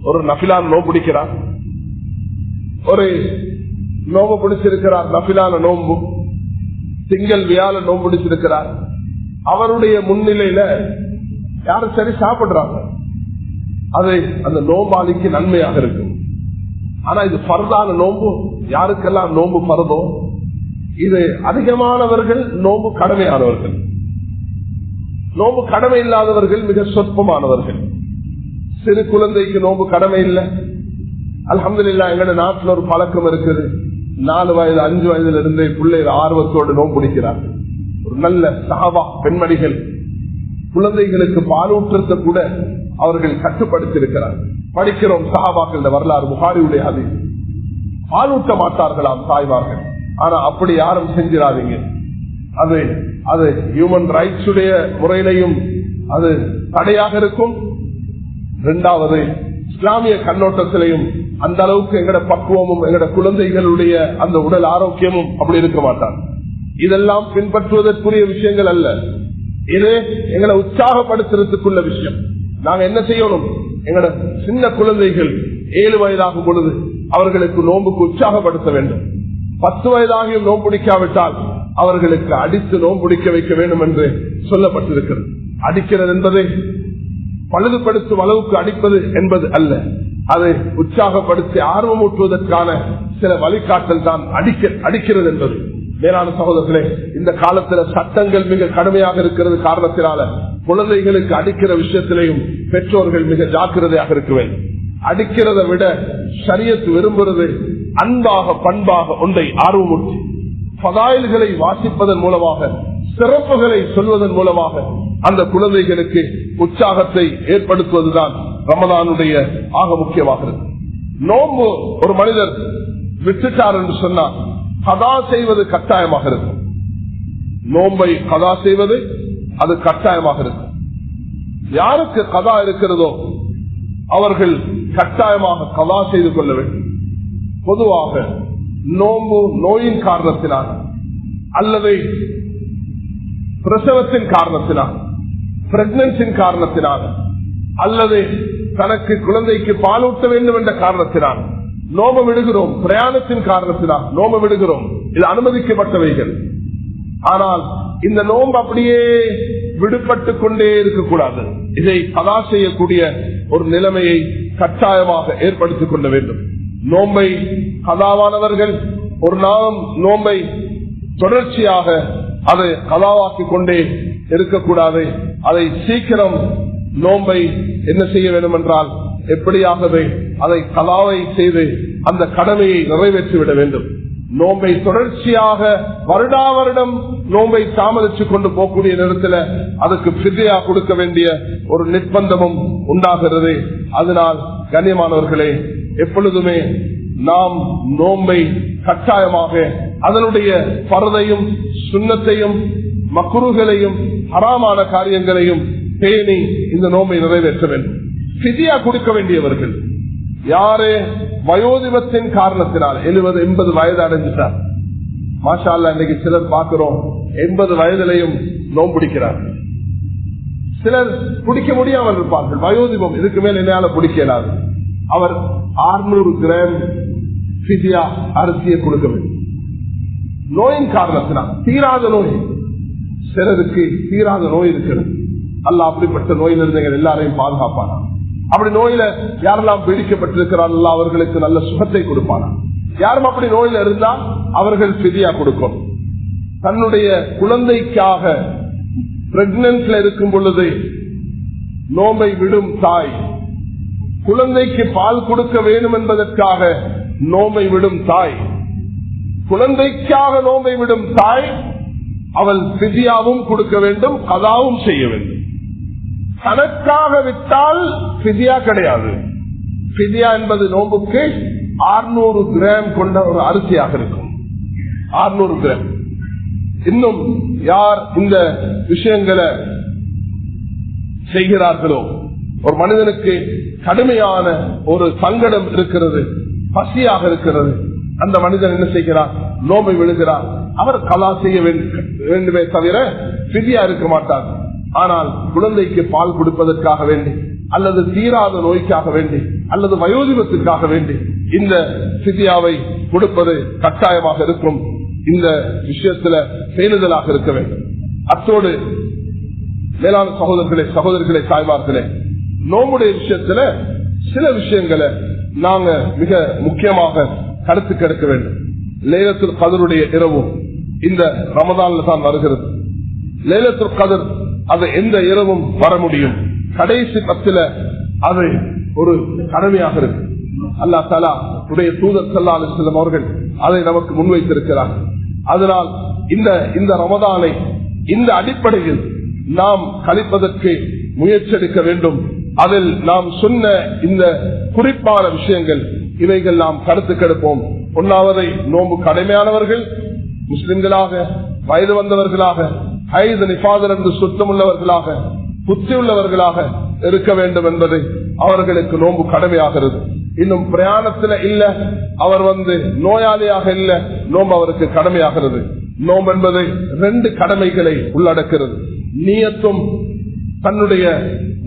B: ஒரு நஃபிலான நோம்பு பிடிக்கிறார், ஒரு நோம்பு பிடிச்சிருக்கிறார், நஃபிலான நோம்பு திங்கள் வியாழ நோம்பு பிடிச்சிருக்கிறார். அவருடைய முன்னிலையில யாரும் சரி சாப்பிடுறாங்க, அது அந்த நோம்பாளிக்கு நன்மையாக இருக்கும். ஆனா இது பரதான நோம்பு. யாருக்கெல்லாம் நோம்பு பரதோ, இது அதிகமானவர்கள் நோம்பு கடமையானவர்கள், நோம்பு கடமை இல்லாதவர்கள் மிக சொற்பமானவர்கள். சிறு குழந்தைக்கு நோம்பு கடமை இல்லை. அல்ஹம்துலில்லாஹ் எங்களோட நாட்டில் ஒரு பழக்கம் இருக்குது. 4 வயது 5 வயதுல இருந்து பிள்ளைகள் ஆர்வத்தோடு நோம்பு பிடிக்கிறார்கள். ஒரு நல்ல சஹாபா பெண்மணிகள் குழந்தைகளுக்கு பாலூற்றத்தை கூட அவர்கள் கட்டுப்படுத்தியிருக்கிறார்கள். படிக்கிறோம் சஹாபாக்கள் வரலாறு, புகாரியுடைய ஹதீஸ். பாலூட்ட மாட்டார்களாம் தாய்மார்கள். ஆனா அப்படி யாரும் செஞ்சிடாதீங்க. அது ஹியூமன் ரைட்ஸ் உடைய முறையிலையும் அது தடையாக இருக்கும். 2வது இஸ்லாமிய கண்ணோட்டத்திலையும் அந்த அளவுக்கு எங்கட பக்குவமும் எங்கட குழந்தைகளுடைய அந்த உடல் ஆரோக்கியமும் அப்படி இருக்க மாட்டாங்க. இதெல்லாம் பின்பற்றுவதற்குரிய விஷயங்கள் அல்ல. இது எங்களை உற்சாகப்படுத்துறதுக்குள்ள விஷயம். நாங்க என்ன செய்யணும், எங்கட சின்ன குழந்தைகள் 7 வயதாகும் பொழுது அவர்களுக்கு நோம்புக்கு உற்சாகப்படுத்த வேண்டும். 10 வயதாகியும் நோம்பு பிடிக்காவிட்டால் அவர்களுக்கு அடித்து நோம்பு பிடிக்க வைக்க வேண்டும் என்று சொல்லப்பட்டிருக்கிறது. அடிக்கிறது என்பதை பழுதுபடுத்தும் அளவுக்கு அடிப்பது என்பது அல்ல. அதை உற்சாகப்படுத்தி ஆர்வமூட்டுவதற்கான சில வழிகாட்டல் தான் அடிக்கிறது என்பது. மேலான சகோதரர்களே, இந்த காலத்துல சட்டங்கள் மிக கடுமையாக இருக்கிறது காரணத்தினால குழந்தைகளுக்கு அடிக்கிற விஷயத்திலையும் பெற்றோர்கள் மிக ஜாக்கிரதையாக இருக்க வேண்டும். அடிக்கிறதை விட ஷரியத் விரும்புறது அன்பாக பண்பாக ஒன்றை ஆர்வமூட்டி ஃபதாயில்களை வாசிப்பதன் மூலமாக, சிறப்புகளை சொல்வதன் மூலமாக அந்த குழந்தைகளுக்கு உற்சாகத்தை ஏற்படுத்துவதுதான் ரமதானுடைய ஆக முக்கியமாக இருக்கு. நோம்பு ஒரு மனிதர் விட்டுட்டார் என்று சொன்னால் கதா செய்வது கட்டாயமாக இருக்கும். நோன்பை கதா செய்வது அது கட்டாயமாக இருக்கும். யாருக்கு கதா இருக்கிறதோ அவர்கள் கட்டாயமாக கதா செய்து கொள்ள வேண்டும். பொதுவாக நோன்பு நோயின் காரணத்தினால் அல்லது பிரசவத்தின் காரணத்தினால், பிரெக்னன்சின் காரணத்தினால் அல்லது தனக்கு குழந்தைக்கு பாலூட்ட வேண்டும் என்ற காரணத்தினால் நோம்பு விடுகிறோம். பிரயாணத்தின் காரணத்தினால் நோம்பு விடுகிறோம். இது அனுமதிக்கப்பட்டவைகள். ஆனால் இந்த நோம்பு அப்படியே விடுபட்டு கொண்டே இருக்கக்கூடாது. இதை கதா செய்யக்கூடிய ஒரு நிலைமையை கட்டாயமாக ஏற்படுத்திக் கொள்ள வேண்டும். நோம்பை கதாவானவர்கள் ஒரு நாளும் நோம்பை தொடர்ச்சியாக அதை கதாவாக்கிக் கொண்டே இருக்கக்கூடாது. அதை சீக்கிரம் நோம்பை என்ன செய்ய வேண்டும் என்றால் எப்படியாகவே அதை கலாவை செய்து அந்த கடமையை நிறைவேற்றிவிட வேண்டும். நோம்பை தொடர்ச்சியாக வருடா வருடம் நோம்பை தாமதிச்சுக் கொண்டு போகக்கூடிய நேரத்தில் அதுக்கு பிதியா கொடுக்க வேண்டிய ஒரு நிர்பந்தமும் உண்டாகிறது. அதனால் கண்ணியமானவர்களே, எப்பொழுதுமே நாம் நோம்பை கட்டாயமாக அதனுடைய பரதையும் சுன்னத்தையும் மக்ரூஹ்களையும் ஹராமான காரியங்களையும் பேணி இந்த நோம்பை நிறைவேற்ற வேண்டும். பிதியா கொடுக்க வேண்டியவர்கள் யாரு வயோதிபத்தின் காரணத்தினால் 70-80 வயது அடைஞ்சிட்டார். மாஷா அல்லாஹ், இன்னைக்கு சிலர் பார்க்கிறோம் 80 வயதிலையும் நோம்பு பிடிக்கிறார். சிலர் பிடிக்க முடியாமல் இருப்பார்கள். வயோதிபம், இதுக்கு மேல் என்னால பிடிக்கலாது. அவர் 600 கிராம் பிதியா அரிசியை கொடுக்க வேண்டும். நோயின் காரணத்தினால், தீராத நோய், சிலருக்கு தீராத நோய் இருக்கிறது. அல்லாஹ் அப்படிப்பட்ட நோயிலிருந்து எல்லாரையும் பாதுகாப்பானா. அப்படி நோயில யாரெல்லாம் பீடிக்கப்பட்டிருக்கிறார்கள் அவர்களுக்கு நல்ல சுகத்தை கொடுப்பானா. யாரும் அப்படி நோயில இருந்தால் அவர்கள் பிதியா கொடுக்கும். தன்னுடைய குழந்தைக்காக பிரெக்னன்ட்ல இருக்கும் பொழுது நோம்பை விடும் தாய், குழந்தைக்கு பால் கொடுக்க வேண்டும் என்பதற்காக நோம்பை விடும் தாய், குழந்தைக்காக நோம்பை விடும் தாய், அவள் பிதியாவும் கொடுக்க வேண்டும், கதாவும் செய்ய வேண்டும். தனக்காக விட்டால் பிதியா கிடையாது. பிதியா என்பது நோம்புக்கு 600 கிராம் கொண்ட ஒரு அரிசியாக இருக்கும். 600 கிராம். இன்னும் யார் இந்த விஷயங்களை செய்கிறார்களோ, ஒரு மனிதனுக்கு கடுமையான ஒரு சங்கடம் இருக்கிறது, பசியாக இருக்கிறது, அந்த மனிதன் என்ன செய்கிறார்? நோம்பை விழுகிறார். அவர் கலா செய்ய வேண்டுமே தவிர பிதியா இருக்க மாட்டார். ஆனால் குழந்தைக்கு பால் கொடுப்பதற்காக வேண்டி அல்லது தீராத நோய்க்காக வேண்டி அல்லது வயோதிபத்திற்காக வேண்டி இந்த பிதியாவை கொடுப்பது கட்டாயமாக இருக்கும். இந்த விஷயத்துல பேணுதலாக இருக்க வேண்டும். அத்தோடு மேலான சகோதரர்களே தாய்மார்களே, நோம்புடைய விஷயத்துல சில விஷயங்களை நாங்க மிக முக்கியமாக கருத்துக்கு எடுக்க வேண்டும். லைலத்துல் கத்ருடைய இரவு இந்த ரமதான்ல தான் வருகிறது. லைலத்துல் கத்ர் அது எந்த இரவும் வர முடியும். கடைசி 10 அது ஒரு கடமையாக இருக்கு. அல்லாஹ் தஆலா உடைய தூதர் ஸல்லல்லாஹு அலைஹி வஸல்லம் அவர்கள் அதை நமக்கு முன்வைத்திருக்கிறார். அதனால் இந்த ரமதானை இந்த அடிப்படையில் நாம் கழிப்பதற்கு முயற்சி எடுக்க வேண்டும். அதில் நாம் சொன்ன இந்த குறிப்பான விஷயங்கள் இவைகள் நாம் கருத்து கெடுப்போம். ஒன்னாவதை, நோன்பு கடமையானவர்கள் முஸ்லிம்களாக, வயது வந்தவர்களாக, ஹைது நிஃபாதர் என்று சுத்தமுள்ளவர்களாக, புத்தி உள்ளவர்களாக இருக்க வேண்டும் என்பது அவர்களுக்கு நோன்பு கடமையாகிறது. இன்னும் பிரயாணத்துல இல்ல, அவர் நோயாளியாக இல்ல, நோன்பு அவருக்கு கடமையாகிறது. நோன்பு என்பது 2 கடமைகளை உள்ளடக்கிறது. நீயத்தும் தன்னுடைய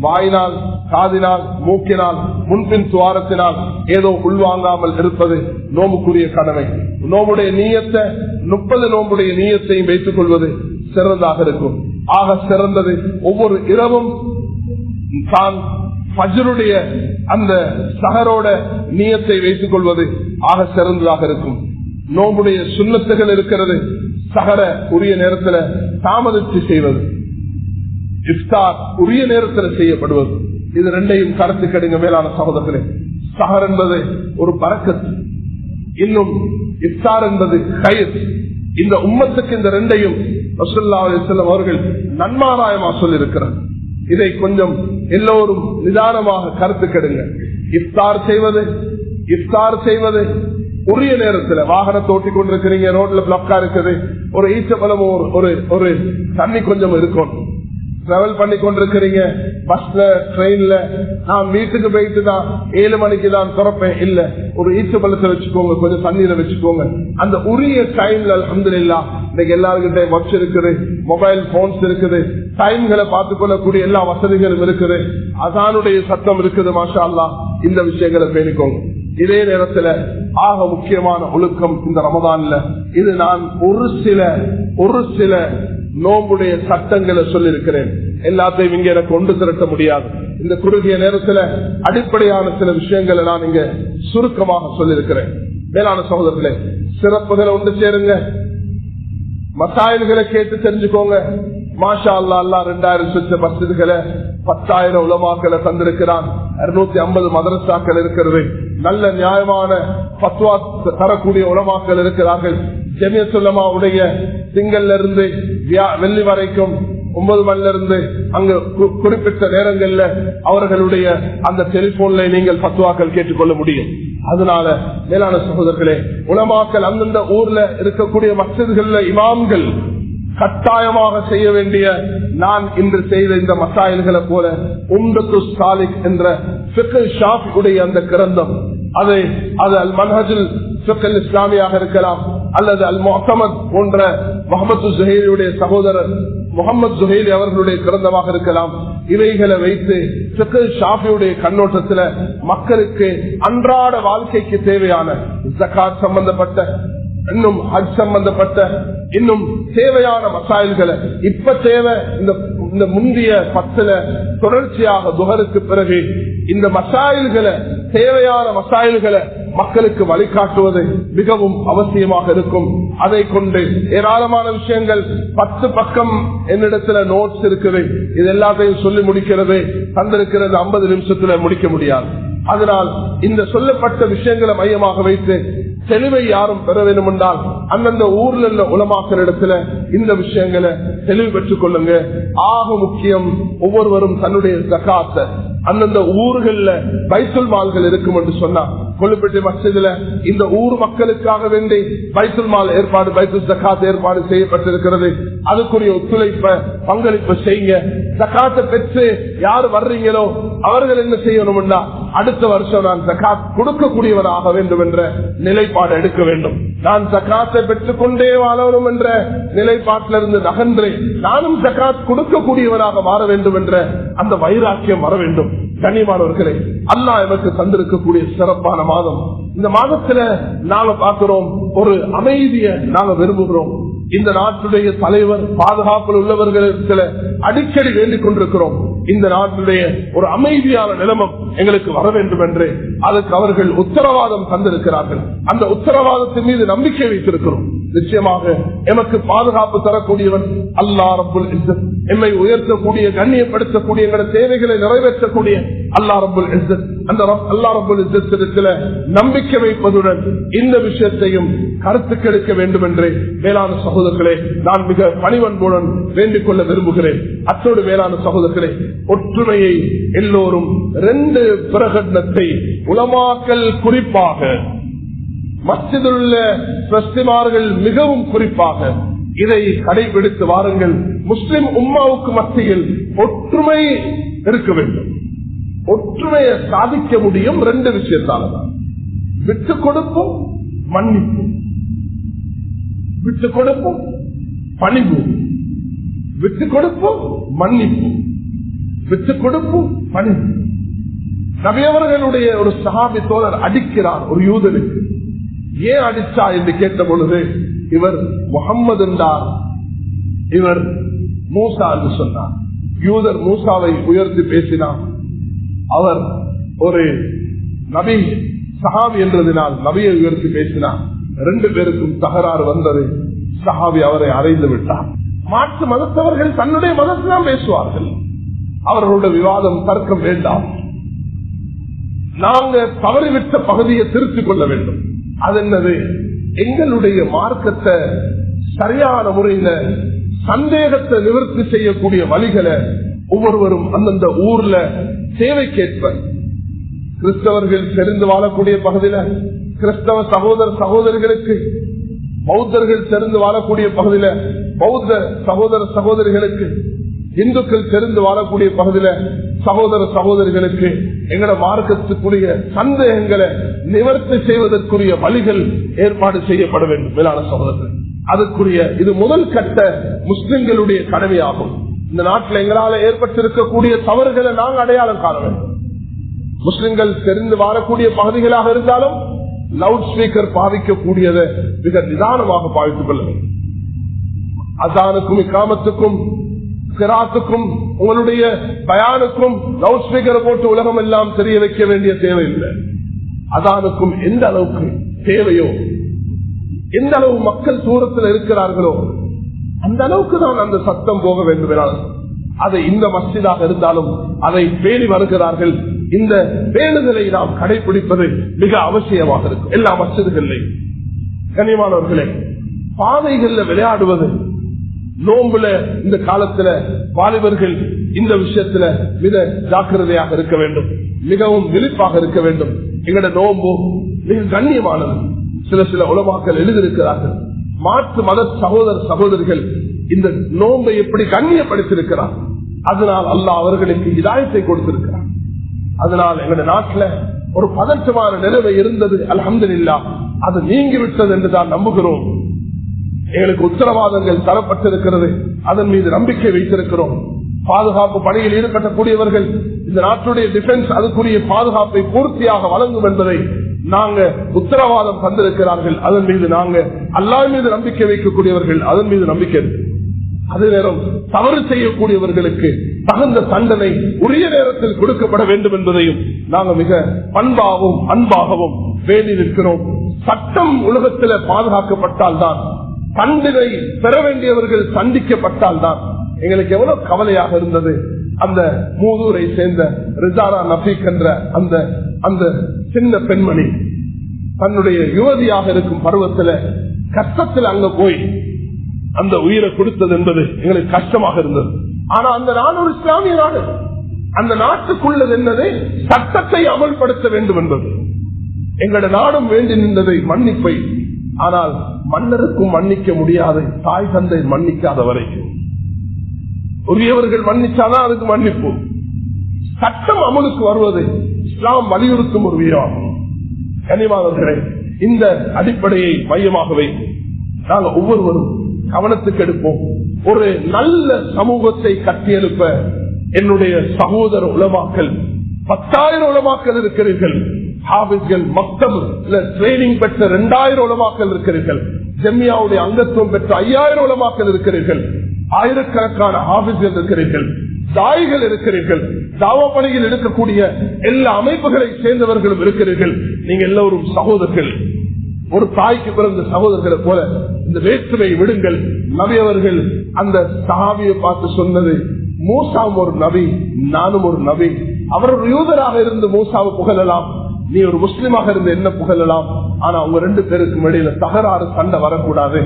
B: வாயினால், காதினால், மூக்கினால், முன்பின் துவாரத்தினால் ஏதோ உள்வாங்காமல் இருப்பது நோம்புக்குரிய கடமை. நோம்புடைய நீயத்தை 30 நோம்புடைய நீயத்தையும் வைத்துக் கொள்வது சிறந்ததாக இருக்கும். ஆக சிறந்தது ஒவ்வொரு இரவும் தான் ஃபஜ்ருடைய அந்த சஹரோட நீயத்தை வைத்துக் கொள்வது ஆக சிறந்ததாக இருக்கும். நோம்புடைய சுன்னத்துகள் இருக்கிறது. சஹர உரிய நேரத்தில் தாமதித்து செய்வது, இஃப்தார் உரிய நேரத்தில் செய்யப்படுவது, இது 2ஐயும் கருத்து கெடுங்க மேலான சகோதரர்களே. சஹர் என்பது ஒரு பரக்கத்து, இன்னும் இஃப்தார் என்பது கயிர். இந்த உம்மத்துக்கு இந்த 2ஐயும் ரசூலுல்லாஹி அலைஹி வஸல்லம் அவர்கள் நன்மாராயமா சொல்லியிருக்கிறார். இதை கொஞ்சம் எல்லோரும் நிதானமாக கருத்து கெடுங்க. இஃப்தார் செய்வது உரிய நேரத்துல வாகனத்தை ஓட்டி கொண்டிருக்கிறீங்க, ரோட்ல பிளாக்கா இருக்குது, ஒரு ஈச்சப்பழம் ஒரு தண்ணி கொஞ்சம் இருக்கும், டிராவல் பண்ணி கொண்டிருக்கிறீங்க, பஸ்ல ட்ரெயின்ல, நான் வீட்டுக்கு போயிட்டு தான் 7 மணிக்கு தான் திறப்பேன், இல்ல ஒரு ஈச்சப்பழத்தை வச்சுக்கோங்க, கொஞ்சம் தண்ணீரை வச்சுக்கோங்க. அந்த உரிய டைம்ல அல்ஹம்துலில்லாஹ் இன்னைக்கு எல்லாருக்கிட்ட வாட்ச் இருக்குது, மொபைல் போன்ஸ் இருக்குது, டைம்களை பார்த்துக் கொள்ளக்கூடிய எல்லா வசதிகளும் இருக்குது, அசானுடைய சத்தம் இருக்குது. மாஷா அல்லாஹ் இந்த விஷயங்களை பேணிக்கோங்க. இதே நேரத்துல ஆக முக்கியமான ஒழுக்கம் இந்த ரமதான்ல, இது நான் ஒரு சில நோம்புடைய சட்டங்களை சொல்லியிருக்கிறேன். எல்லாத்தையும் இங்க எனக்கு கொண்டு திரட்ட முடியாது. இந்த குறுகிய நேரத்துல அடிப்படையான சில விஷயங்களை நான் இங்க சுருக்கமாக சொல்லியிருக்கிறேன். மேலான சகோதரர்களே, சிறப்புகளை ஒன்று சேருங்க, மசாயல்களை கேட்டு தெரிஞ்சுக்கோங்க. மாஷா அல்லாஹ், அல்லாஹ் 2000 சுற்ற மஸ்ஜிதுகளை 10,000 உலமாக்களை தந்திருக்கிறான், 250 மதரசாக்கள் இருக்கிறது, நல்ல நியாயமான பத்வா தரக்கூடிய உலமாக்கள் இருக்கிறார்கள். ஜமியத் உலமாவுடைய திங்கள்ல இருந்து வெள்ளி வரைக்கும் 9 மணில இருந்து அங்கு குறிப்பிட்ட நேரங்கள்ல அவர்களுடைய அந்த டெலிபோன்ல நீங்கள் பத்வாக்கள் கேட்டுக்கொள்ள முடியும். அதனால மேலான சகோதரர்களே, உலமாக்கள் அந்தந்த ஊர்ல இருக்கக்கூடிய மஸ்ஜிதுகள்ல இமாம்கள் கட்டாயமாக செய்ய வேண்டிய, நான் இன்று செய்த இந்த மசாயில்களை போல உம்தத்து சாலிக் என்ற ஃபிக்ஹ் ஷாஃபியுடைய அந்த கிரந்தம், அது அல் மன்ஹஜுல் ஃபிக்ஹ் இஸ்லாமியாக இருக்கலாம், அல்லது அல் முஅத்தமத் போன்ற முஹம்மது ஜுஹைலியுடைய சகோதரர் முகமது ஜுஹைலி அவர்களுடைய கிரந்தமாக இருக்கலாம். இவைகளை வைத்து ஃபிக்ஹ் ஷாஃபியுடைய கண்ணோட்டத்தில் மக்களுக்கு அன்றாட வாழ்க்கைக்கு தேவையான ஜகாத் சம்பந்தப்பட்ட, இன்னும் ஹஜ் சம்பந்தப்பட்ட, இன்னும் தேவையான மசாயில்களை இப்ப தேவை. இந்த முந்தைய 10 தொடர்ச்சியாக துஹருக்கு பிறகு இந்த மசாயில்களை, தேவையான மசாயில்களை மக்களுக்கு வழிகாட்டுவது மிகவும் அவசியமாக இருக்கும். அதை கொண்டு ஏராளமான விஷயங்கள் 10 பக்கம் என்னிடத்துல நோட்ஸ் இருக்குது, இது எல்லாத்தையும் சொல்லி முடிக்கிறது தந்திருக்கிறது 50 நிமிஷத்துல முடிக்க முடியாது. அதனால் இந்த சொல்லப்பட்ட விஷயங்களை மையமாக வைத்து தெளிவை யாரும் பெற வேண்டும் என்றால் அந்தந்த ஊர்ல உள்ள உலமாக்களிடத்துல இந்த விஷயங்களை தெளிவு பெற்றுக் கொள்ளுங்க. ஆக முக்கியம், ஒவ்வொருவரும் தன்னுடைய ஜகாத்தை அந்தந்த ஊர்கள்ல பைத்துல் மால்கள் இருக்கும் என்று சொன்னா, கொல்லுப்பட்டி மஸ்ஜிதுல இந்த ஊர் மக்களுக்காக வேண்டி பைத்துல் மால் ஏற்பாடு, பைத்துல் ஜகாத் ஏற்பாடு செய்யப்பட்டிருக்கிறது. அதுக்குரிய ஒத்துழைப்ப பங்களிப்பு செய்யுங்க. ஜகாத்தை பெற்று யாரு வர்றீங்களோ அவர்கள் என்ன செய்யணும்னா, அடுத்த வருஷம் நான் ஜகாத் கொடுக்கக்கூடியவராக வேண்டும் என்ற நிலைப்பாடு எடுக்க வேண்டும். நான் ஜகாத்தை பெற்றுக் கொண்டே வாழணும் என்ற நிலைப்பாட்டிலிருந்து நகன்று நானும் ஜகாத் கொடுக்கக்கூடியவராக மாற வேண்டும் என்ற அந்த வைராக்கியம் வர வேண்டும். கண்ணியமானவர்களே, அல்லாஹ் எனக்கு தந்திருக்கக்கூடிய சிறப்பான மாதம். இந்த மாதத்துல நாங்க பார்க்கிறோம், ஒரு அமைதியை நாங்க விரும்புகிறோம். இந்த நாட்டுடைய தலைவர் பாதுகாப்பில் உள்ளவர்களிடத்துல அடிக்கடி வேண்டிக் கொண்டிருக்கிறோம், இந்த நாட்டுடைய ஒரு அமைதியான நிலைமம் எங்களுக்கு வர வேண்டும் என்று. அதுக்கு அவர்கள் உத்தரவாதம் தந்திருக்கிறார்கள். அந்த உத்தரவாதத்தின் மீது நம்பிக்கை வைத்திருக்கிறோம். நிச்சயமாக எமக்கு பாதுகாப்பு தரக்கூடியவன் அல்லாஹ் ரப்புல் இஸ்ஸத், எம்மை உயர்த்தக்கூடிய, கண்ணியப்படுத்தக்கூடிய, எங்களுடைய தேவைகளை நிறைவேற்றக்கூடிய அல்லாஹ் ரப்புல் இஸ்ஸத். அந்த அல்லாஹ் ரப்புல் இஸ்ஸத்திடத்தில் நம்பிக்கை வைப்பதுடன் இந்த விஷயத்தையும் கருத்துக்கெடுக்க வேண்டும் என்று மேலான சகோதரர்களே நான் மிக பணிவன்புடன் வேண்டிக் கொள்ள விரும்புகிறேன். அத்தோடு மேலான சகோதரர்களே, ஒற்றுமையை எல்லோரும் 2 பிரகடனத்தை உலமாக்கள் குறிப்பாக மஸ்ஜிதில் உள்ள ட்ரஸ்டிமார்கள் மிகவும் குறிப்பாக இதை கடைபிடித்து வாருங்கள். முஸ்லிம் உம்மாவுக்கு மத்தியில் ஒற்றுமை இருக்க வேண்டும். ஒற்றுமையை சாதிக்க முடியும் 2 விஷயத்தால தான். விட்டுக் கொடுப்பும் மன்னிப்பும், விட்டுக் கொடுப்பும் பணிவு, விட்டுக் கொடுப்பும் மன்னிப்பும், விட்டுக் கொடுப்பும் பணிவு. நபியவர்களுடைய ஒரு சஹாபி தோழர் அடிக்கிறார் ஒரு யூதனுக்கு. ஏன் அடிச்சா என்று கேட்ட பொழுது, இவர் முகம்மது என்றார், இவர் மூசா என்று சொன்னார். யூதர் மூசாவை உயர்த்தி பேசினார். அவர் ஒரு நபி சஹாபி என்றதினால் நபியை உயர்த்தி பேசினார். 2 பேருக்கும் தகராறு வந்தது. சஹாபி அவரை அறைந்து விட்டார். மாற்று மதத்தவர்கள் தன்னுடைய மதத்தில்தான் பேசுவார்கள். அவர்களுடைய விவாதம் தர்க்கம் வேண்டாம். நாங்க தவறிவிட்ட பகுதியை திருத்திக் கொள்ள வேண்டும். அது என்னது? எங்களுடைய மார்க்கத்தை சரியான முறையில சந்தேகத்தை நிவர்த்தி செய்யக்கூடிய வழிகளை ஒவ்வொருவரும் அந்தந்த ஊர்ல தேவைக்கேற்ப, கிறிஸ்தவர்கள் தெரிந்து வாழக்கூடிய பகுதியில கிறிஸ்தவ சகோதரர்களுக்கு, பௌத்தர்கள் தெரிந்து வாழக்கூடிய பகுதியில பௌத்த சகோதரிகளுக்கு, இந்துக்கள் தெரிந்து வாழக்கூடிய பகுதியில சகோதரிகளுக்கு எங்களோட மார்க்கத்துக்குரிய சந்தேகங்களை நிவர்த்தி செய்வதற்குரிய வழிகள் ஏற்பாடு செய்யப்பட வேண்டும். மேலான சகோதரர்கள், அதுக்குரிய இது முதல் கட்ட முஸ்லிம்களுடைய கடமையாகும். இந்த நாட்டில் எங்களால் ஏற்பட்டிருக்கக்கூடிய தவறுகளை நாங்கள் அடையாளம் காண வேண்டும். முஸ்லிம்கள் தெரிந்து வாழக்கூடிய பகுதிகளாக இருந்தாலும் லவுட் ஸ்பீக்கர் பாவிக்கக்கூடியதை மிக நிதானமாக பாவித்துக் கொள்ள வேண்டும். அசானுக்கும் இக்காமத்துக்கும் கிராத்துக்கும் உங்களுடைய பயானுக்கும் லவுட் ஸ்பீக்கரை போட்டு உலகம் எல்லாம் தெரிய வைக்க வேண்டிய தேவையில்லை. அசானுக்கும் எந்த அளவுக்கு தேவையோ, எந்த அளவு மக்கள் தூரத்தில் இருக்கிறார்களோ அந்த அளவுக்கு தான் அந்த சத்தம் போக வேண்டும். அது இந்த மஸ்ஜிதாக இருந்தாலும் அதை பேணி வருகிறார்கள். இந்த பேணுதலை நாம் கடைபிடிப்பது மிக அவசியமாக இருக்கும். எல்லா மஸ்ஜிதுகளிலும் கண்ணியமானவர்களே, பாதைகள்ல விளையாடுவது, நோம்புல இந்த காலத்துல வாலிபர்கள் இந்த விஷயத்துல மிக ஜாக்கிரதையாக இருக்க வேண்டும், மிகவும் விழிப்பாக இருக்க வேண்டும். எங்களோட நோம்பு மிக கண்ணியமானது. சில உலமாக்கள் எழுதியிருக்கிறார்கள், மாற்று மத சகோதரிகள் இந்த நோம்பை எப்படி கண்ணியப்படுத்தியிருக்கிறார். அதனால் அல்லாஹ் அவர்களுக்கு ஹிதாயத்தை கொடுத்திருக்கிறார். அதனால் எங்களுடைய நாட்டில் ஒரு பதற்றமான நிலைமை இருந்தது. அல்ஹம்துலில்லாஹ் அது நீங்கிவிட்டது என்று தான் நம்புகிறோம். எங்களுக்கு உத்தரவாதங்கள் தரப்பட்டிருக்கிறது, அதன் மீது நம்பிக்கை வைத்திருக்கிறோம். பாதுகாப்பு பணியில் ஈடுபடக்கூடியவர்கள் இந்த நாட்டுடைய டிஃபென்ஸ் அதுக்குரிய பாதுகாப்பை பூர்த்தியாக வழங்கும் என்பதை நாங்க உத்தரவாதம் தந்திருக்கிறார்கள். அதன் மீது நாங்க அல்லாஹ் மீது நம்பிக்கை வைக்கக்கூடியவர்கள், அதன் மீது நம்பிக்கை. அதே நேரம் தவறு செய்யக்கூடியவர்களுக்கு தகுந்த தண்டனை உரிய நேரத்தில் கொடுக்கப்பட வேண்டும் என்பதையும் நாங்கள் மிக பண்பாகவும் அன்பாகவும் வேண்டி நிற்கிறோம். சட்டம் உலகத்தில் பாதுகாக்கப்பட்டால் தான், தண்டனை பெற வேண்டியவர்கள் சந்திக்கப்பட்டால் தான். எங்களுக்கு எவ்வளவு கவலையாக இருந்தது, அந்த மூதூரை சேர்ந்த ரிசானா நபீக் என்ற அந்த சின்ன பெண்மணி தன்னுடைய யுவதியாக இருக்கும் பருவத்தில் கஷ்டத்தில் அங்க போய் அந்த உயிரை கொடுத்தது என்பது எங்களுக்கு கஷ்டமாக இருந்தது. ஆனா அந்த நாடு ஒரு இஸ்லாமிய நாடு, அந்த நாட்டுக்குள்ளது என்னது, சட்டத்தை அமல்படுத்த வேண்டும் என்பது. எங்களுடைய நாடும் வேண்டி நின்றதை மன்னிப்பை. ஆனால் மன்னருக்கும் மன்னிக்க முடியாது, தாய் தந்தை மன்னிக்காத வரைக்கும். உரியவர்கள் மன்னிச்சாதான் அதுக்கு மன்னிப்பு. சட்டம் அமலுக்கு வருவது இஸ்லாம் வலியுறுத்தும் ஒரு வீராகும். கனிமானவர்களே, இந்த அடிப்படையை மையமாக வைத்து நாங்கள் ஒவ்வொருவரும் கவனத்துக்கு எடுப்போம். ஒரு நல்ல சமூகத்தை கட்டியெழுப்ப என்னுடைய சகோதர உலமாக்கள் 10,000 உலமாக்கள் இருக்கிறீர்கள். ஹாபிஸ்கள், மக்தப் ட்ரைனிங் பெற்ற 2000 உலமாக்கள் இருக்கிறீர்கள். ஜம்மியாவுடைய அங்கத்துவம் பெற்ற 5000 உலமாக்கள் இருக்கிறீர்கள். ஆயிரக்கணக்கான ஹாபிஸ்கள் இருக்கிறீர்கள், தாய்கள் இருக்கிறீர்கள், தாவா பணியில் இருக்கக்கூடிய எல்லா அமைப்புகளை சேர்ந்தவர்களும் இருக்கிறீர்கள். நீங்க எல்லோரும் சகோதரர்கள், ஒரு தாய்க்கு பிறந்த சகோதரர்களை போல இந்த வேற்றுமை விடுங்கள். நபி அவர்கள் அந்த சஹாபியை பார்த்து சொன்னது, மூசாவும் ஒரு நபி, நானும் ஒரு நபி. அவர் ஒரு யூதராக இருந்து மூசாவை புகழலாம், நீ ஒரு முஸ்லிமாக இருந்து என்ன புகழலாம். ஆனா உங்க 2 பேருக்கும் இடையில தகராறு சண்டை வரக்கூடாது.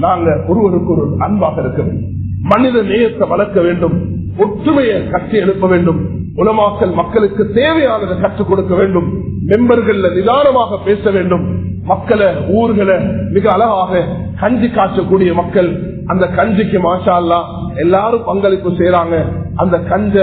B: நாங்க ஒருவருக்கு ஒரு அன்பாக இருக்க வேண்டும், மனித நேயத்தை வளர்க்க வேண்டும், ஒற்றுமையை கட்டி எழுப்ப வேண்டும். உலமாக்கல் மக்களுக்கு தேவையானதை கற்றுக் கொடுக்க வேண்டும். மெம்பர்கள் நிதானமாக பேச வேண்டும். மக்களை, ஊர்களை மிக அழகாக கஞ்சி காய்ச்சக்கூடிய மக்கள், அந்த கஞ்சிக்கு மாஷா அல்லாஹ் எல்லாரும் பங்களிப்பு செய்யறாங்க. அந்த கஞ்ச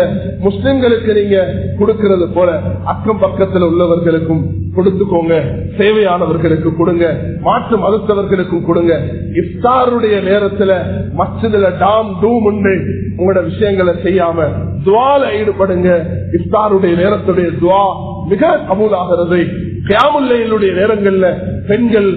B: முஸ்லிம்களுக்கு நீங்க கொடுக்கிறது போல அக்கம் பக்கத்தில் உள்ளவர்களுக்கும் கொடுத்துக்கோங்க, தேவையானவர்களுக்கு கொடுங்க, மாற்று மதத்தவர்களுக்கும் கொடுங்க. இஃப்தாருடைய நேரத்துல மஸ்ஜிதுல டாம் டூம் உண்டு உங்களோட விஷயங்களை செய்யாம துவால ஈடுபடுங்க. இஃப்தாருடைய நேரத்துடைய துவா மிக கபூலாகிறது. கியாமுல்லைலுடைய நேரங்கள்ல பெண்கள்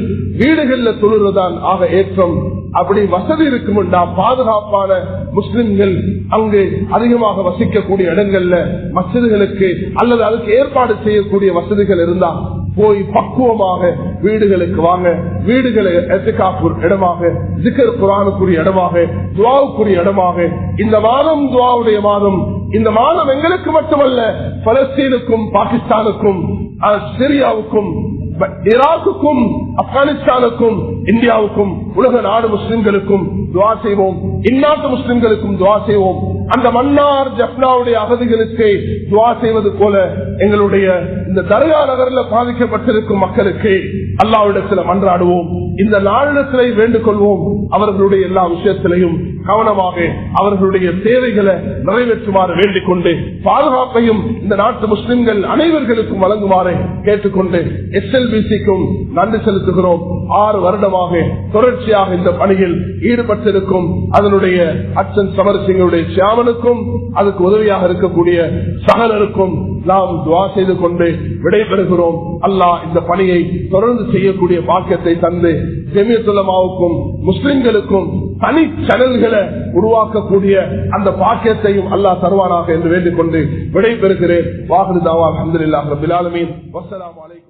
B: வீடுகள்ல தொழுறதான் ஆக ஏற்றம். அப்படி வசதி இருக்கும்டா, பாதுகாப்பான முஸ்லிம்கள் அங்கு அதிகமாக வசிக்கக்கூடிய இடங்கள்ல மஸ்ஜிதுகளுக்கு அல்லது அதுக்கு ஏற்பாடு செய்யக்கூடிய வசதிகள் இருந்தா போய் பக்குவமாக வீடுகளுக்கு வாங்க. வீடுகளை இடமாக, ஜிக்ர் குர்ஆனுக்குரிய இடமாக, துஆவுக்குரிய இடமாக. இந்த மாதம் துஆவுடைய மாதம். இந்த மாதம் எங்களுக்கு மட்டுமல்ல, பலஸ்தீனுக்கும், பாகிஸ்தானுக்கும், சிரியாவுக்கும், ஈராக்குக்கும், ஆப்கானிஸ்தானுக்கும், இந்தியாவுக்கும், உலக நாடு முஸ்லிம்களுக்கும் துஆ செய்வோம், இந்நாட்டு முஸ்லிம்களுக்கும் துஆ செய்வோம். அந்த மன்னார் ஜப்னாவுடைய அகதிகளுக்கு துஆ செய்வது போல எங்களுடைய இந்த தர்கா நகரில் பாதிக்கப்பட்டிருக்கும் மக்களுக்கு அல்லாஹ்விடத்தில் மன்றாடுவோம். இந்த நாளிடத்திலே வேண்டுக் கொள்வோம். அவர்களுடைய எல்லா விஷயத்திலையும் கவனமாக அவர்களுடைய தேவைகளை நிறைவேற்றுமாறு வேண்டிக் கொண்டு பாதுகாப்பையும் இந்த நாட்டு முஸ்லிம்கள் அனைவர்களுக்கும் வழங்குமாறு கேட்டுக்கொண்டு SLBCக்கும் நன்றி செலுத்துகிறோம். 6 வருடமாக தொடர்ச்சியாக இந்த பணியில் ஈடுபட்டிருக்கும் அதனுடைய அச்சன் சமரசிங்களுடைய சியாமனுக்கும் அதுக்கு உதவியாக இருக்கக்கூடிய சகலருக்கும் நாம் துஆ செய்து கொண்டு விடைபெறுகிறோம். அல்லாஹ் இந்த பணியை தொடர்ந்து செய்யக்கூடிய பாக்கியத்தை தந்து ஜமியத்துல் உலமாவுக்கும் முஸ்லிம்களுக்கும் தனி சேனல்களை உருவாக்கக்கூடிய அந்த பாக்கியத்தையும் அல்லாஹ் தருவானாக என்று வேண்டிக் கொண்டு விடைபெறுகிறேன். வாஹிரு தாவா அல்ஹம்துலில்லாஹி ரப்பில் ஆலமீன். வஸ்ஸலாமு அலைக்கும்.